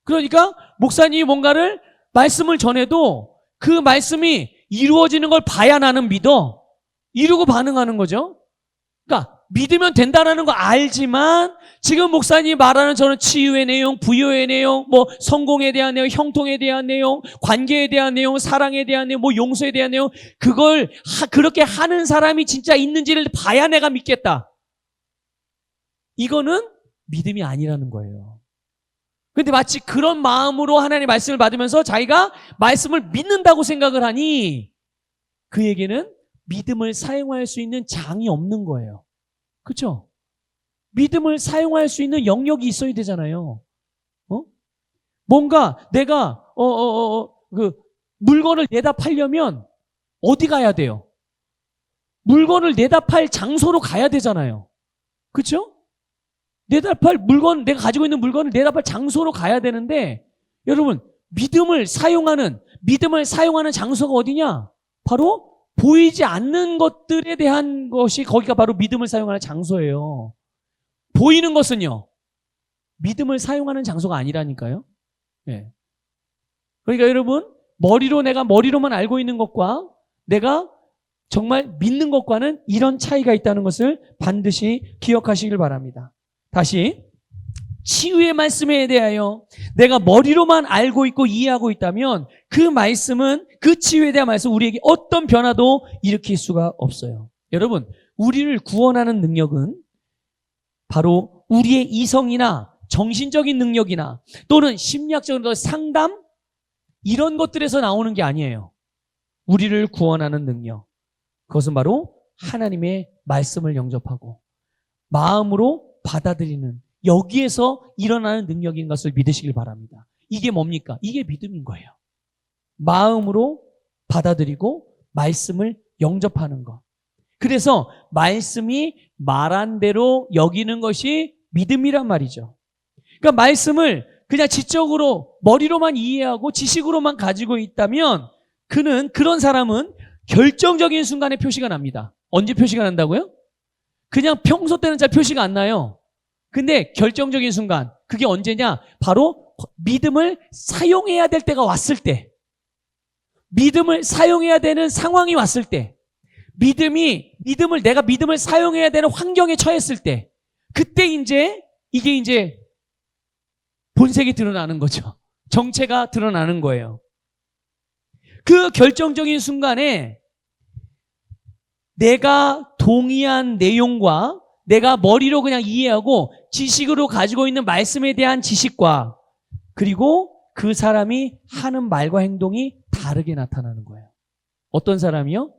그러니까 목사님이 뭔가를 말씀을 전해도 그 말씀이 이루어지는 걸 봐야 나는 믿어. 이루고 반응하는 거죠. 그러니까 믿으면 된다는 거 알지만 지금 목사님이 말하는 저는 치유의 내용, 부여의 내용, 뭐 성공에 대한 내용, 형통에 대한 내용, 관계에 대한 내용, 사랑에 대한 내용, 뭐 용서에 대한 내용, 그걸 그렇게 하는 사람이 진짜 있는지를 봐야 내가 믿겠다. 이거는 믿음이 아니라는 거예요. 근데 마치 그런 마음으로 하나님의 말씀을 받으면서 자기가 말씀을 믿는다고 생각을 하니 그에게는 믿음을 사용할 수 있는 장이 없는 거예요. 그렇죠? 믿음을 사용할 수 있는 영역이 있어야 되잖아요. 뭔가 내가 그 물건을 내다 팔려면 어디 가야 돼요? 물건을 내다 팔 장소로 가야 되잖아요. 그렇죠? 내다 팔 물건, 내가 가지고 있는 물건을 내다 팔 장소로 가야 되는데 여러분 믿음을 사용하는 장소가 어디냐? 바로 보이지 않는 것들에 대한 것이 거기가 바로 믿음을 사용하는 장소예요. 보이는 것은요. 믿음을 사용하는 장소가 아니라니까요. 네. 그러니까 여러분 내가 머리로만 알고 있는 것과 내가 정말 믿는 것과는 이런 차이가 있다는 것을 반드시 기억하시길 바랍니다. 다시 치유의 말씀에 대하여 내가 머리로만 알고 있고 이해하고 있다면 그 말씀은 그 치유에 대한 말씀 우리에게 어떤 변화도 일으킬 수가 없어요. 여러분 우리를 구원하는 능력은 바로 우리의 이성이나 정신적인 능력이나 또는 심리학적인 상담 이런 것들에서 나오는 게 아니에요. 우리를 구원하는 능력 그것은 바로 하나님의 말씀을 영접하고 마음으로 받아들이는 여기에서 일어나는 능력인 것을 믿으시길 바랍니다. 이게 뭡니까? 이게 믿음인 거예요. 마음으로 받아들이고 말씀을 영접하는 것. 그래서 말씀이 말한 대로 여기는 것이 믿음이란 말이죠. 그러니까 말씀을 그냥 지적으로 머리로만 이해하고 지식으로만 가지고 있다면 그런 사람은 결정적인 순간에 표시가 납니다. 언제 표시가 난다고요? 그냥 평소 때는 잘 표시가 안 나요. 근데 결정적인 순간 그게 언제냐? 바로 믿음을 사용해야 될 때가 왔을 때, 믿음을 사용해야 되는 상황이 왔을 때, 내가 믿음을 사용해야 되는 환경에 처했을 때, 그때 이게 본색이 드러나는 거죠. 정체가 드러나는 거예요. 그 결정적인 순간에 내가 동의한 내용과 내가 머리로 그냥 이해하고 지식으로 가지고 있는 말씀에 대한 지식과 그리고 그 사람이 하는 말과 행동이 다르게 나타나는 거예요. 어떤 사람이요?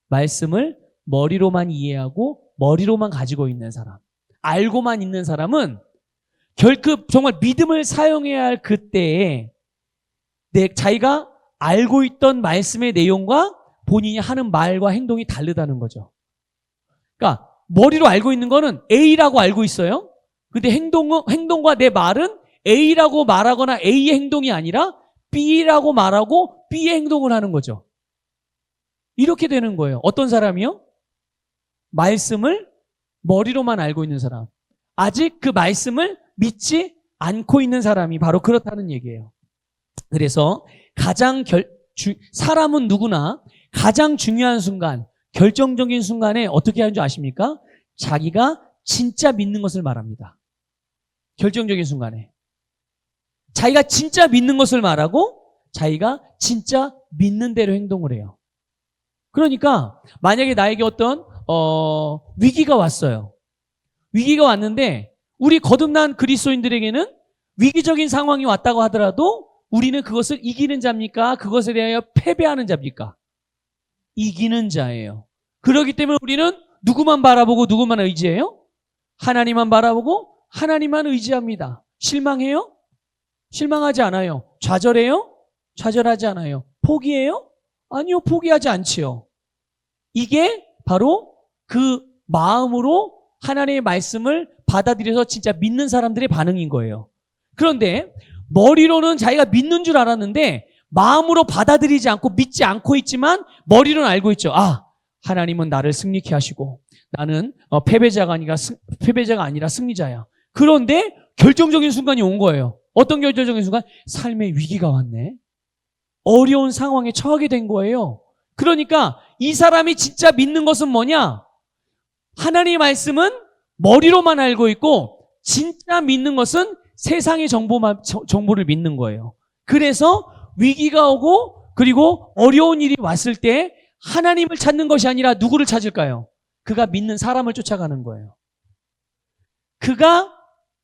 말씀을 머리로만 이해하고 머리로만 가지고 있는 사람, 알고만 있는 사람은 정말 믿음을 사용해야 할 그때에 자기가 알고 있던 말씀의 내용과 본인이 하는 말과 행동이 다르다는 거죠. 그러니까 머리로 알고 있는 거는 A라고 알고 있어요. 근데 행동과 내 말은 A라고 말하거나 A의 행동이 아니라 B라고 말하고 B의 행동을 하는 거죠. 이렇게 되는 거예요. 어떤 사람이요? 말씀을 머리로만 알고 있는 사람. 아직 그 말씀을 믿지 않고 있는 사람이 바로 그렇다는 얘기예요. 그래서 사람은 누구나 가장 중요한 순간, 결정적인 순간에 어떻게 하는 줄 아십니까? 자기가 진짜 믿는 것을 말합니다. 결정적인 순간에. 자기가 진짜 믿는 것을 말하고 자기가 진짜 믿는 대로 행동을 해요. 그러니까 만약에 나에게 어떤 위기가 왔어요. 위기가 왔는데 우리 거듭난 그리스도인들에게는 위기적인 상황이 왔다고 하더라도 우리는 그것을 이기는 자입니까? 그것에 대하여 패배하는 자입니까? 이기는 자예요. 그렇기 때문에 우리는 누구만 바라보고 누구만 의지해요? 하나님만 바라보고 하나님만 의지합니다. 실망해요? 실망하지 않아요. 좌절해요? 좌절하지 않아요. 포기해요? 아니요, 포기하지 않지요. 이게 바로 그 마음으로 하나님의 말씀을 받아들여서 진짜 믿는 사람들의 반응인 거예요. 그런데 머리로는 자기가 믿는 줄 알았는데 마음으로 받아들이지 않고 믿지 않고 있지만 머리로는 알고 있죠. 아, 하나님은 나를 승리케 하시고 나는 패배자가 아니라 승리자야. 그런데 결정적인 순간이 온 거예요. 어떤 결정적인 순간? 삶의 위기가 왔네. 어려운 상황에 처하게 된 거예요. 그러니까 이 사람이 진짜 믿는 것은 뭐냐? 하나님의 말씀은 머리로만 알고 있고 진짜 믿는 것은 세상의 정보를 믿는 거예요. 그래서 위기가 오고 그리고 어려운 일이 왔을 때 하나님을 찾는 것이 아니라 누구를 찾을까요? 그가 믿는 사람을 쫓아가는 거예요. 그가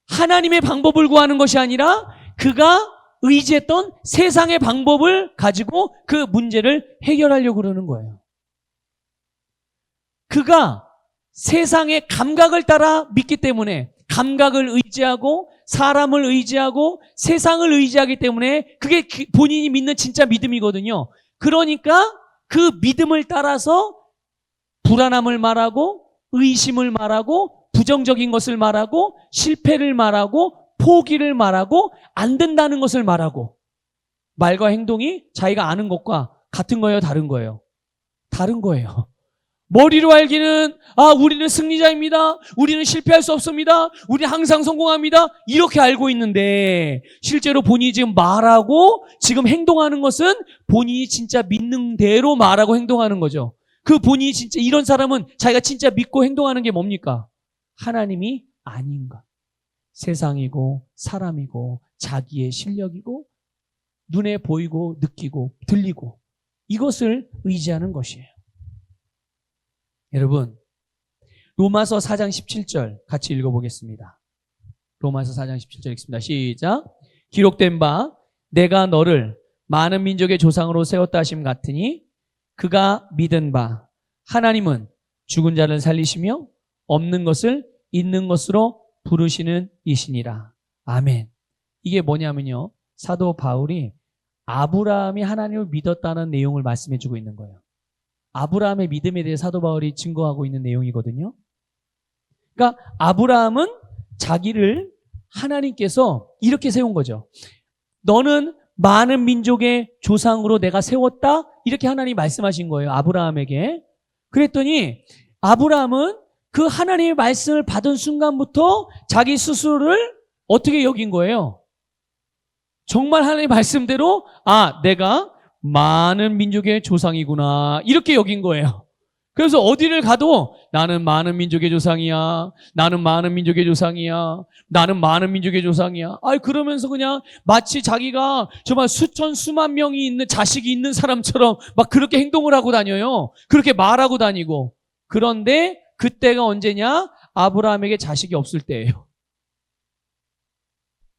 하나님의 방법을 구하는 것이 아니라 그가 의지했던 세상의 방법을 가지고 그 문제를 해결하려고 그러는 거예요. 그가 세상의 감각을 따라 믿기 때문에 감각을 의지하고 사람을 의지하고 세상을 의지하기 때문에 그게 본인이 믿는 진짜 믿음이거든요. 그러니까 그 믿음을 따라서 불안함을 말하고 의심을 말하고 부정적인 것을 말하고 실패를 말하고 포기를 말하고 안 된다는 것을 말하고 말과 행동이 자기가 아는 것과 같은 거예요? 다른 거예요? 다른 거예요. 머리로 알기는 우리는 승리자입니다. 우리는 실패할 수 없습니다. 우리는 항상 성공합니다. 이렇게 알고 있는데 실제로 본인이 지금 말하고 지금 행동하는 것은 본인이 진짜 믿는 대로 말하고 행동하는 거죠. 그 본인이 진짜 이런 사람은 자기가 진짜 믿고 행동하는 게 뭡니까? 하나님이 아닌가? 세상이고 사람이고 자기의 실력이고 눈에 보이고 느끼고 들리고 이것을 의지하는 것이에요. 여러분, 로마서 4장 17절 같이 읽어보겠습니다. 로마서 4장 17절 읽습니다. 시작. 기록된 바 내가 너를 많은 민족의 조상으로 세웠다 하심 같으니 그가 믿은 바 하나님은 죽은 자를 살리시며 없는 것을 있는 것으로 부르시는 이시니라. 아멘. 이게 뭐냐면요, 사도 바울이 아브라함이 하나님을 믿었다는 내용을 말씀해주고 있는 거예요. 아브라함의 믿음에 대해 사도 바울이 증거하고 있는 내용이거든요. 그러니까 아브라함은 자기를 하나님께서 이렇게 세운 거죠. 너는 많은 민족의 조상으로 내가 세웠다, 이렇게 하나님이 말씀하신 거예요, 아브라함에게. 그랬더니 아브라함은 그 하나님의 말씀을 받은 순간부터 자기 스스로를 어떻게 여긴 거예요? 정말 하나님의 말씀대로 내가 많은 민족의 조상이구나, 이렇게 여긴 거예요. 그래서 어디를 가도 나는 많은 민족의 조상이야, 나는 많은 민족의 조상이야, 나는 많은 민족의 조상이야. 그러면서 그냥 마치 자기가 정말 수천 수만 명이 있는 자식이 있는 사람처럼 막 그렇게 행동을 하고 다녀요. 그렇게 말하고 다니고. 그런데 그때가 언제냐? 아브라함에게 자식이 없을 때예요.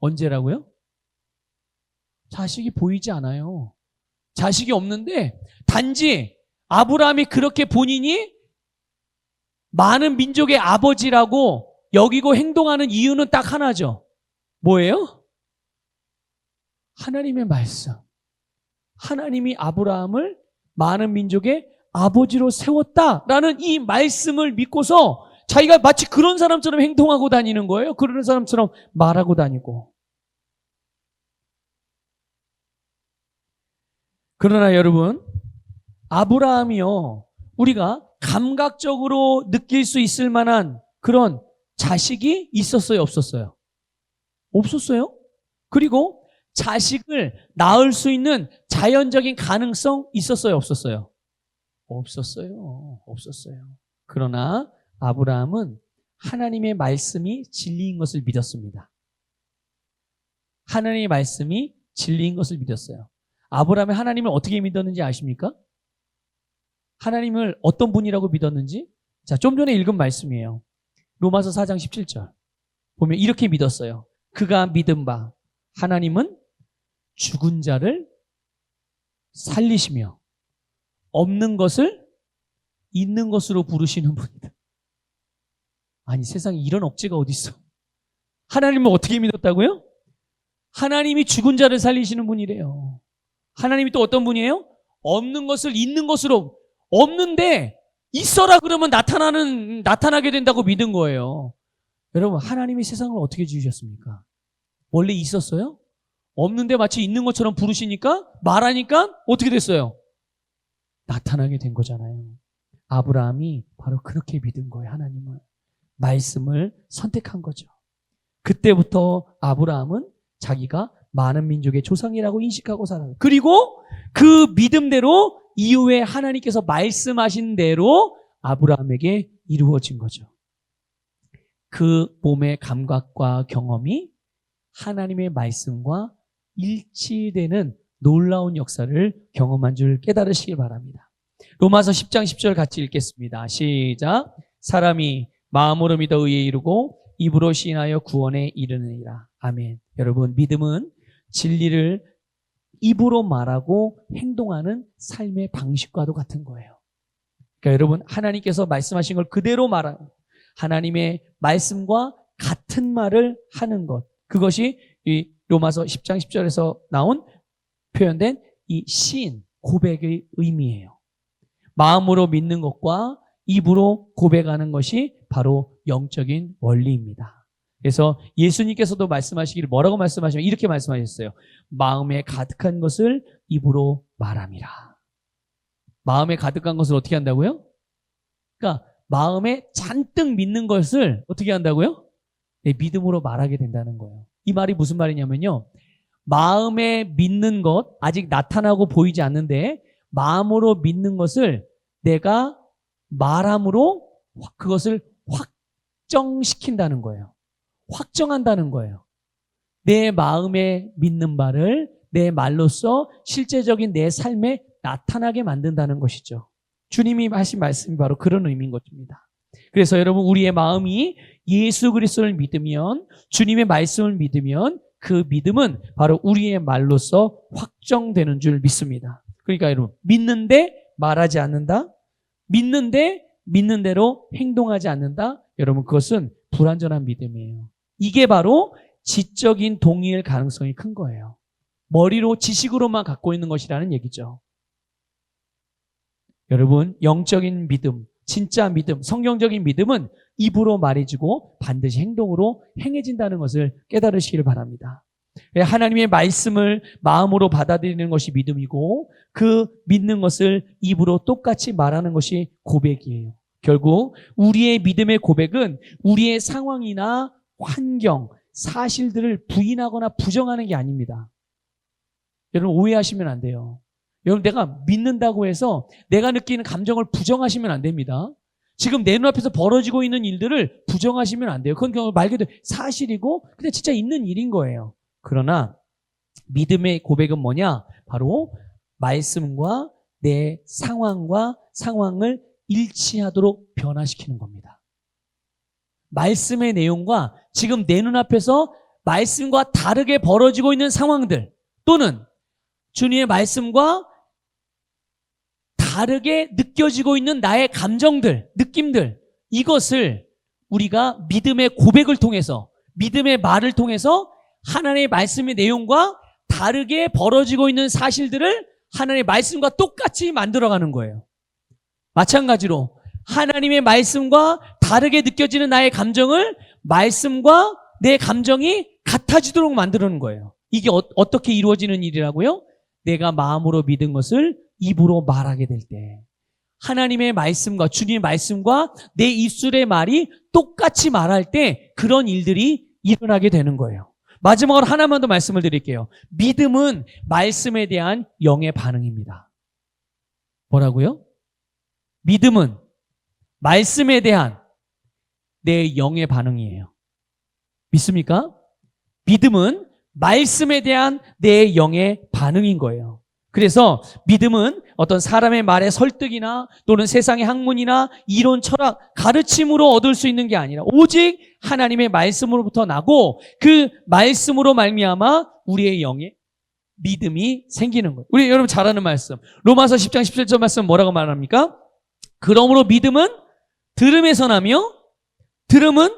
언제라고요? 자식이 보이지 않아요. 자식이 없는데 단지 아브라함이 그렇게 본인이 많은 민족의 아버지라고 여기고 행동하는 이유는 딱 하나죠. 뭐예요? 하나님의 말씀. 하나님이 아브라함을 많은 민족의 아버지로 세웠다라는 이 말씀을 믿고서 자기가 마치 그런 사람처럼 행동하고 다니는 거예요. 그런 사람처럼 말하고 다니고. 그러나 여러분, 아브라함이요, 우리가 감각적으로 느낄 수 있을 만한 그런 자식이 있었어요, 없었어요? 없었어요. 그리고 자식을 낳을 수 있는 자연적인 가능성 있었어요, 없었어요? 없었어요. 그러나 아브라함은 하나님의 말씀이 진리인 것을 믿었습니다. 하나님의 말씀이 진리인 것을 믿었어요. 아브라함이 하나님을 어떻게 믿었는지 아십니까? 하나님을 어떤 분이라고 믿었는지? 자, 좀 전에 읽은 말씀이에요. 로마서 4장 17절 보면 이렇게 믿었어요. 그가 믿은 바 하나님은 죽은 자를 살리시며 없는 것을 있는 것으로 부르시는 분이다. 아니, 세상에 이런 억지가 어디 있어? 하나님을 어떻게 믿었다고요? 하나님이 죽은 자를 살리시는 분이래요. 하나님이 또 어떤 분이에요? 없는 것을 있는 것으로, 없는데 있어라 그러면 나타나게 된다고 믿은 거예요. 여러분, 하나님이 세상을 어떻게 지으셨습니까? 원래 있었어요? 없는데 마치 있는 것처럼 부르시니까, 말하니까 어떻게 됐어요? 나타나게 된 거잖아요. 아브라함이 바로 그렇게 믿은 거예요. 하나님을, 말씀을 선택한 거죠. 그때부터 아브라함은 자기가 많은 민족의 조상이라고 인식하고 살아요. 그리고 그 믿음대로 이후에 하나님께서 말씀하신 대로 아브라함에게 이루어진 거죠. 그 몸의 감각과 경험이 하나님의 말씀과 일치되는 놀라운 역사를 경험한 줄 깨달으시길 바랍니다. 로마서 10장 10절 같이 읽겠습니다. 시작. 사람이 마음으로 믿어 의에 이르고 입으로 시인하여 구원에 이르느니라. 아멘. 여러분, 믿음은 진리를 입으로 말하고 행동하는 삶의 방식과도 같은 거예요. 그러니까 여러분, 하나님께서 말씀하신 걸 그대로 말하는, 하나님의 말씀과 같은 말을 하는 것, 그것이 이 로마서 10장 10절에서 나온 표현된 이 시인, 고백의 의미예요. 마음으로 믿는 것과 입으로 고백하는 것이 바로 영적인 원리입니다. 그래서 예수님께서도 말씀하시기를 뭐라고 말씀하시면 이렇게 말씀하셨어요. 마음에 가득한 것을 입으로 말함이라. 마음에 가득한 것을 어떻게 한다고요? 그러니까 마음에 잔뜩 믿는 것을 어떻게 한다고요? 네, 믿음으로 말하게 된다는 거예요. 이 말이 무슨 말이냐면요. 마음에 믿는 것, 아직 나타나고 보이지 않는데 마음으로 믿는 것을 내가 말함으로 그것을 확정시킨다는 거예요. 확정한다는 거예요. 내 마음에 믿는 바를 내 말로써 실제적인 내 삶에 나타나게 만든다는 것이죠. 주님이 하신 말씀이 바로 그런 의미인 것입니다. 그래서 여러분, 우리의 마음이 예수 그리스도를 믿으면, 주님의 말씀을 믿으면 그 믿음은 바로 우리의 말로써 확정되는 줄 믿습니다. 그러니까 여러분, 믿는데 말하지 않는다, 믿는데 믿는 대로 행동하지 않는다, 여러분, 그것은 불완전한 믿음이에요. 이게 바로 지적인 동의일 가능성이 큰 거예요. 머리로 지식으로만 갖고 있는 것이라는 얘기죠. 여러분, 영적인 믿음, 진짜 믿음, 성경적인 믿음은 입으로 말해지고 반드시 행동으로 행해진다는 것을 깨달으시기를 바랍니다. 하나님의 말씀을 마음으로 받아들이는 것이 믿음이고, 그 믿는 것을 입으로 똑같이 말하는 것이 고백이에요. 결국 우리의 믿음의 고백은 우리의 상황이나 환경, 사실들을 부인하거나 부정하는 게 아닙니다. 여러분, 오해하시면 안 돼요. 여러분, 내가 믿는다고 해서 내가 느끼는 감정을 부정하시면 안 됩니다. 지금 내 눈앞에서 벌어지고 있는 일들을 부정하시면 안 돼요. 그건 말 그대로 사실이고 근데 진짜 있는 일인 거예요. 그러나 믿음의 고백은 뭐냐? 바로 말씀과 내 상황과 상황을 일치하도록 변화시키는 겁니다. 말씀의 내용과 지금 내 눈앞에서 말씀과 다르게 벌어지고 있는 상황들, 또는 주님의 말씀과 다르게 느껴지고 있는 나의 감정들, 느낌들, 이것을 우리가 믿음의 고백을 통해서, 믿음의 말을 통해서 하나님의 말씀의 내용과 다르게 벌어지고 있는 사실들을 하나님의 말씀과 똑같이 만들어가는 거예요. 마찬가지로 하나님의 말씀과 다르게 느껴지는 나의 감정을 말씀과 내 감정이 같아지도록 만드는 거예요. 이게 어떻게 이루어지는 일이라고요? 내가 마음으로 믿은 것을 입으로 말하게 될 때, 하나님의 말씀과 주님의 말씀과 내 입술의 말이 똑같이 말할 때 그런 일들이 일어나게 되는 거예요. 마지막으로 하나만 더 말씀을 드릴게요. 믿음은 말씀에 대한 영의 반응입니다. 뭐라고요? 믿음은 말씀에 대한 내 영의 반응이에요. 믿습니까? 믿음은 말씀에 대한 내 영의 반응인 거예요. 그래서 믿음은 어떤 사람의 말에 설득이나 또는 세상의 학문이나 이론, 철학, 가르침으로 얻을 수 있는 게 아니라 오직 하나님의 말씀으로부터 나고 그 말씀으로 말미암아 우리의 영에 믿음이 생기는 거예요. 우리 여러분 잘 아는 말씀, 로마서 10장 17절 말씀 뭐라고 말합니까? 그러므로 믿음은 들음에서 나며 들음은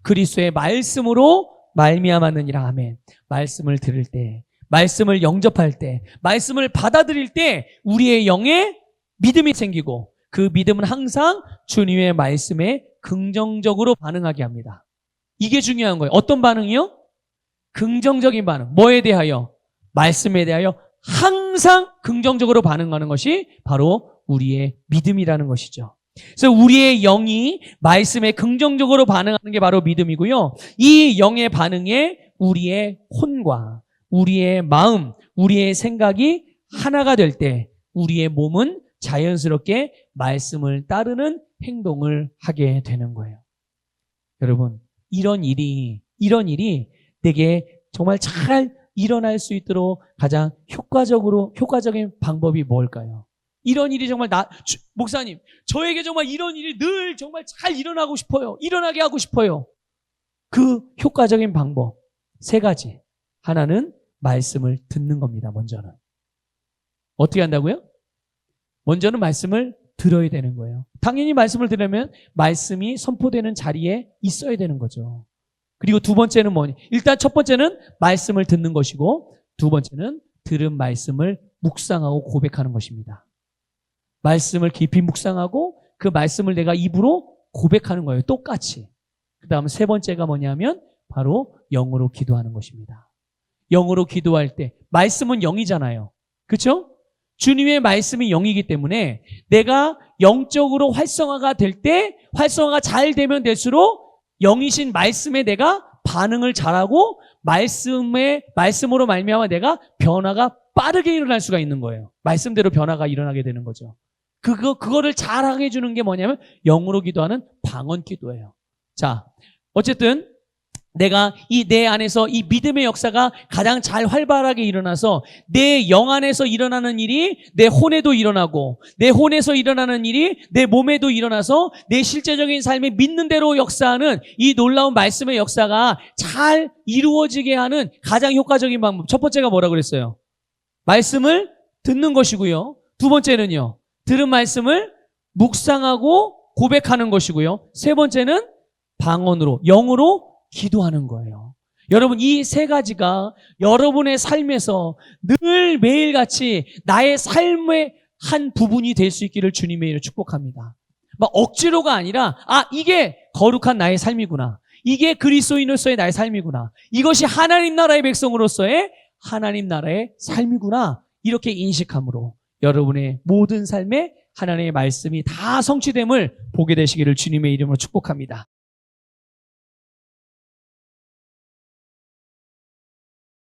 그리스도의 말씀으로 말미암았느니라. 아멘. 말씀을 들을 때, 말씀을 영접할 때, 말씀을 받아들일 때 우리의 영에 믿음이 생기고, 그 믿음은 항상 주님의 말씀에 긍정적으로 반응하게 합니다. 이게 중요한 거예요. 어떤 반응이요? 긍정적인 반응. 뭐에 대하여? 말씀에 대하여 항상 긍정적으로 반응하는 것이 바로 우리의 믿음이라는 것이죠. 그래서 우리의 영이 말씀에 긍정적으로 반응하는 게 바로 믿음이고요. 이 영의 반응에 우리의 혼과 우리의 마음, 우리의 생각이 하나가 될 때 우리의 몸은 자연스럽게 말씀을 따르는 행동을 하게 되는 거예요. 여러분, 이런 일이 내게 정말 잘 일어날 수 있도록 가장 효과적인 방법이 뭘까요? 이런 일이 정말 목사님, 저에게 정말 이런 일이 늘 정말 잘 일어나고 싶어요. 일어나게 하고 싶어요. 그 효과적인 방법 3가지. 하나는 말씀을 듣는 겁니다. 먼저는. 어떻게 한다고요? 먼저는 말씀을 들어야 되는 거예요. 당연히 말씀을 들으면 말씀이 선포되는 자리에 있어야 되는 거죠. 그리고 2번째는 뭐니? 일단 첫 번째는 말씀을 듣는 것이고 2번째는 들은 말씀을 묵상하고 고백하는 것입니다. 말씀을 깊이 묵상하고 그 말씀을 내가 입으로 고백하는 거예요. 똑같이. 그 다음 3번째가 뭐냐면 바로 영으로 기도하는 것입니다. 영으로 기도할 때 말씀은 영이잖아요. 그렇죠? 주님의 말씀이 영이기 때문에 내가 영적으로 활성화가 될 때 활성화가 잘 되면 될수록 영이신 말씀에 내가 반응을 잘하고 말씀으로 말미암아 내가 변화가 빠르게 일어날 수가 있는 거예요. 말씀대로 변화가 일어나게 되는 거죠. 그거를 잘하게 해주는 게 뭐냐면 영으로 기도하는 방언 기도예요. 자, 어쨌든 내가 내 안에서 이 믿음의 역사가 가장 잘 활발하게 일어나서 내 영 안에서 일어나는 일이 내 혼에도 일어나고 내 혼에서 일어나는 일이 내 몸에도 일어나서 내 실제적인 삶에 믿는 대로 역사하는 이 놀라운 말씀의 역사가 잘 이루어지게 하는 가장 효과적인 방법. 첫 번째가 뭐라고 그랬어요? 말씀을 듣는 것이고요. 2번째는요. 들은 말씀을 묵상하고 고백하는 것이고요. 3번째는 방언으로, 영으로 기도하는 거예요. 여러분, 이 3가지가 여러분의 삶에서 늘 매일같이 나의 삶의 한 부분이 될 수 있기를 주님의 이름으로 축복합니다. 막 억지로가 아니라 이게 거룩한 나의 삶이구나. 이게 그리스도인으로서의 나의 삶이구나. 이것이 하나님 나라의 백성으로서의 하나님 나라의 삶이구나. 이렇게 인식함으로 여러분의 모든 삶에 하나님의 말씀이 다 성취됨을 보게 되시기를 주님의 이름으로 축복합니다.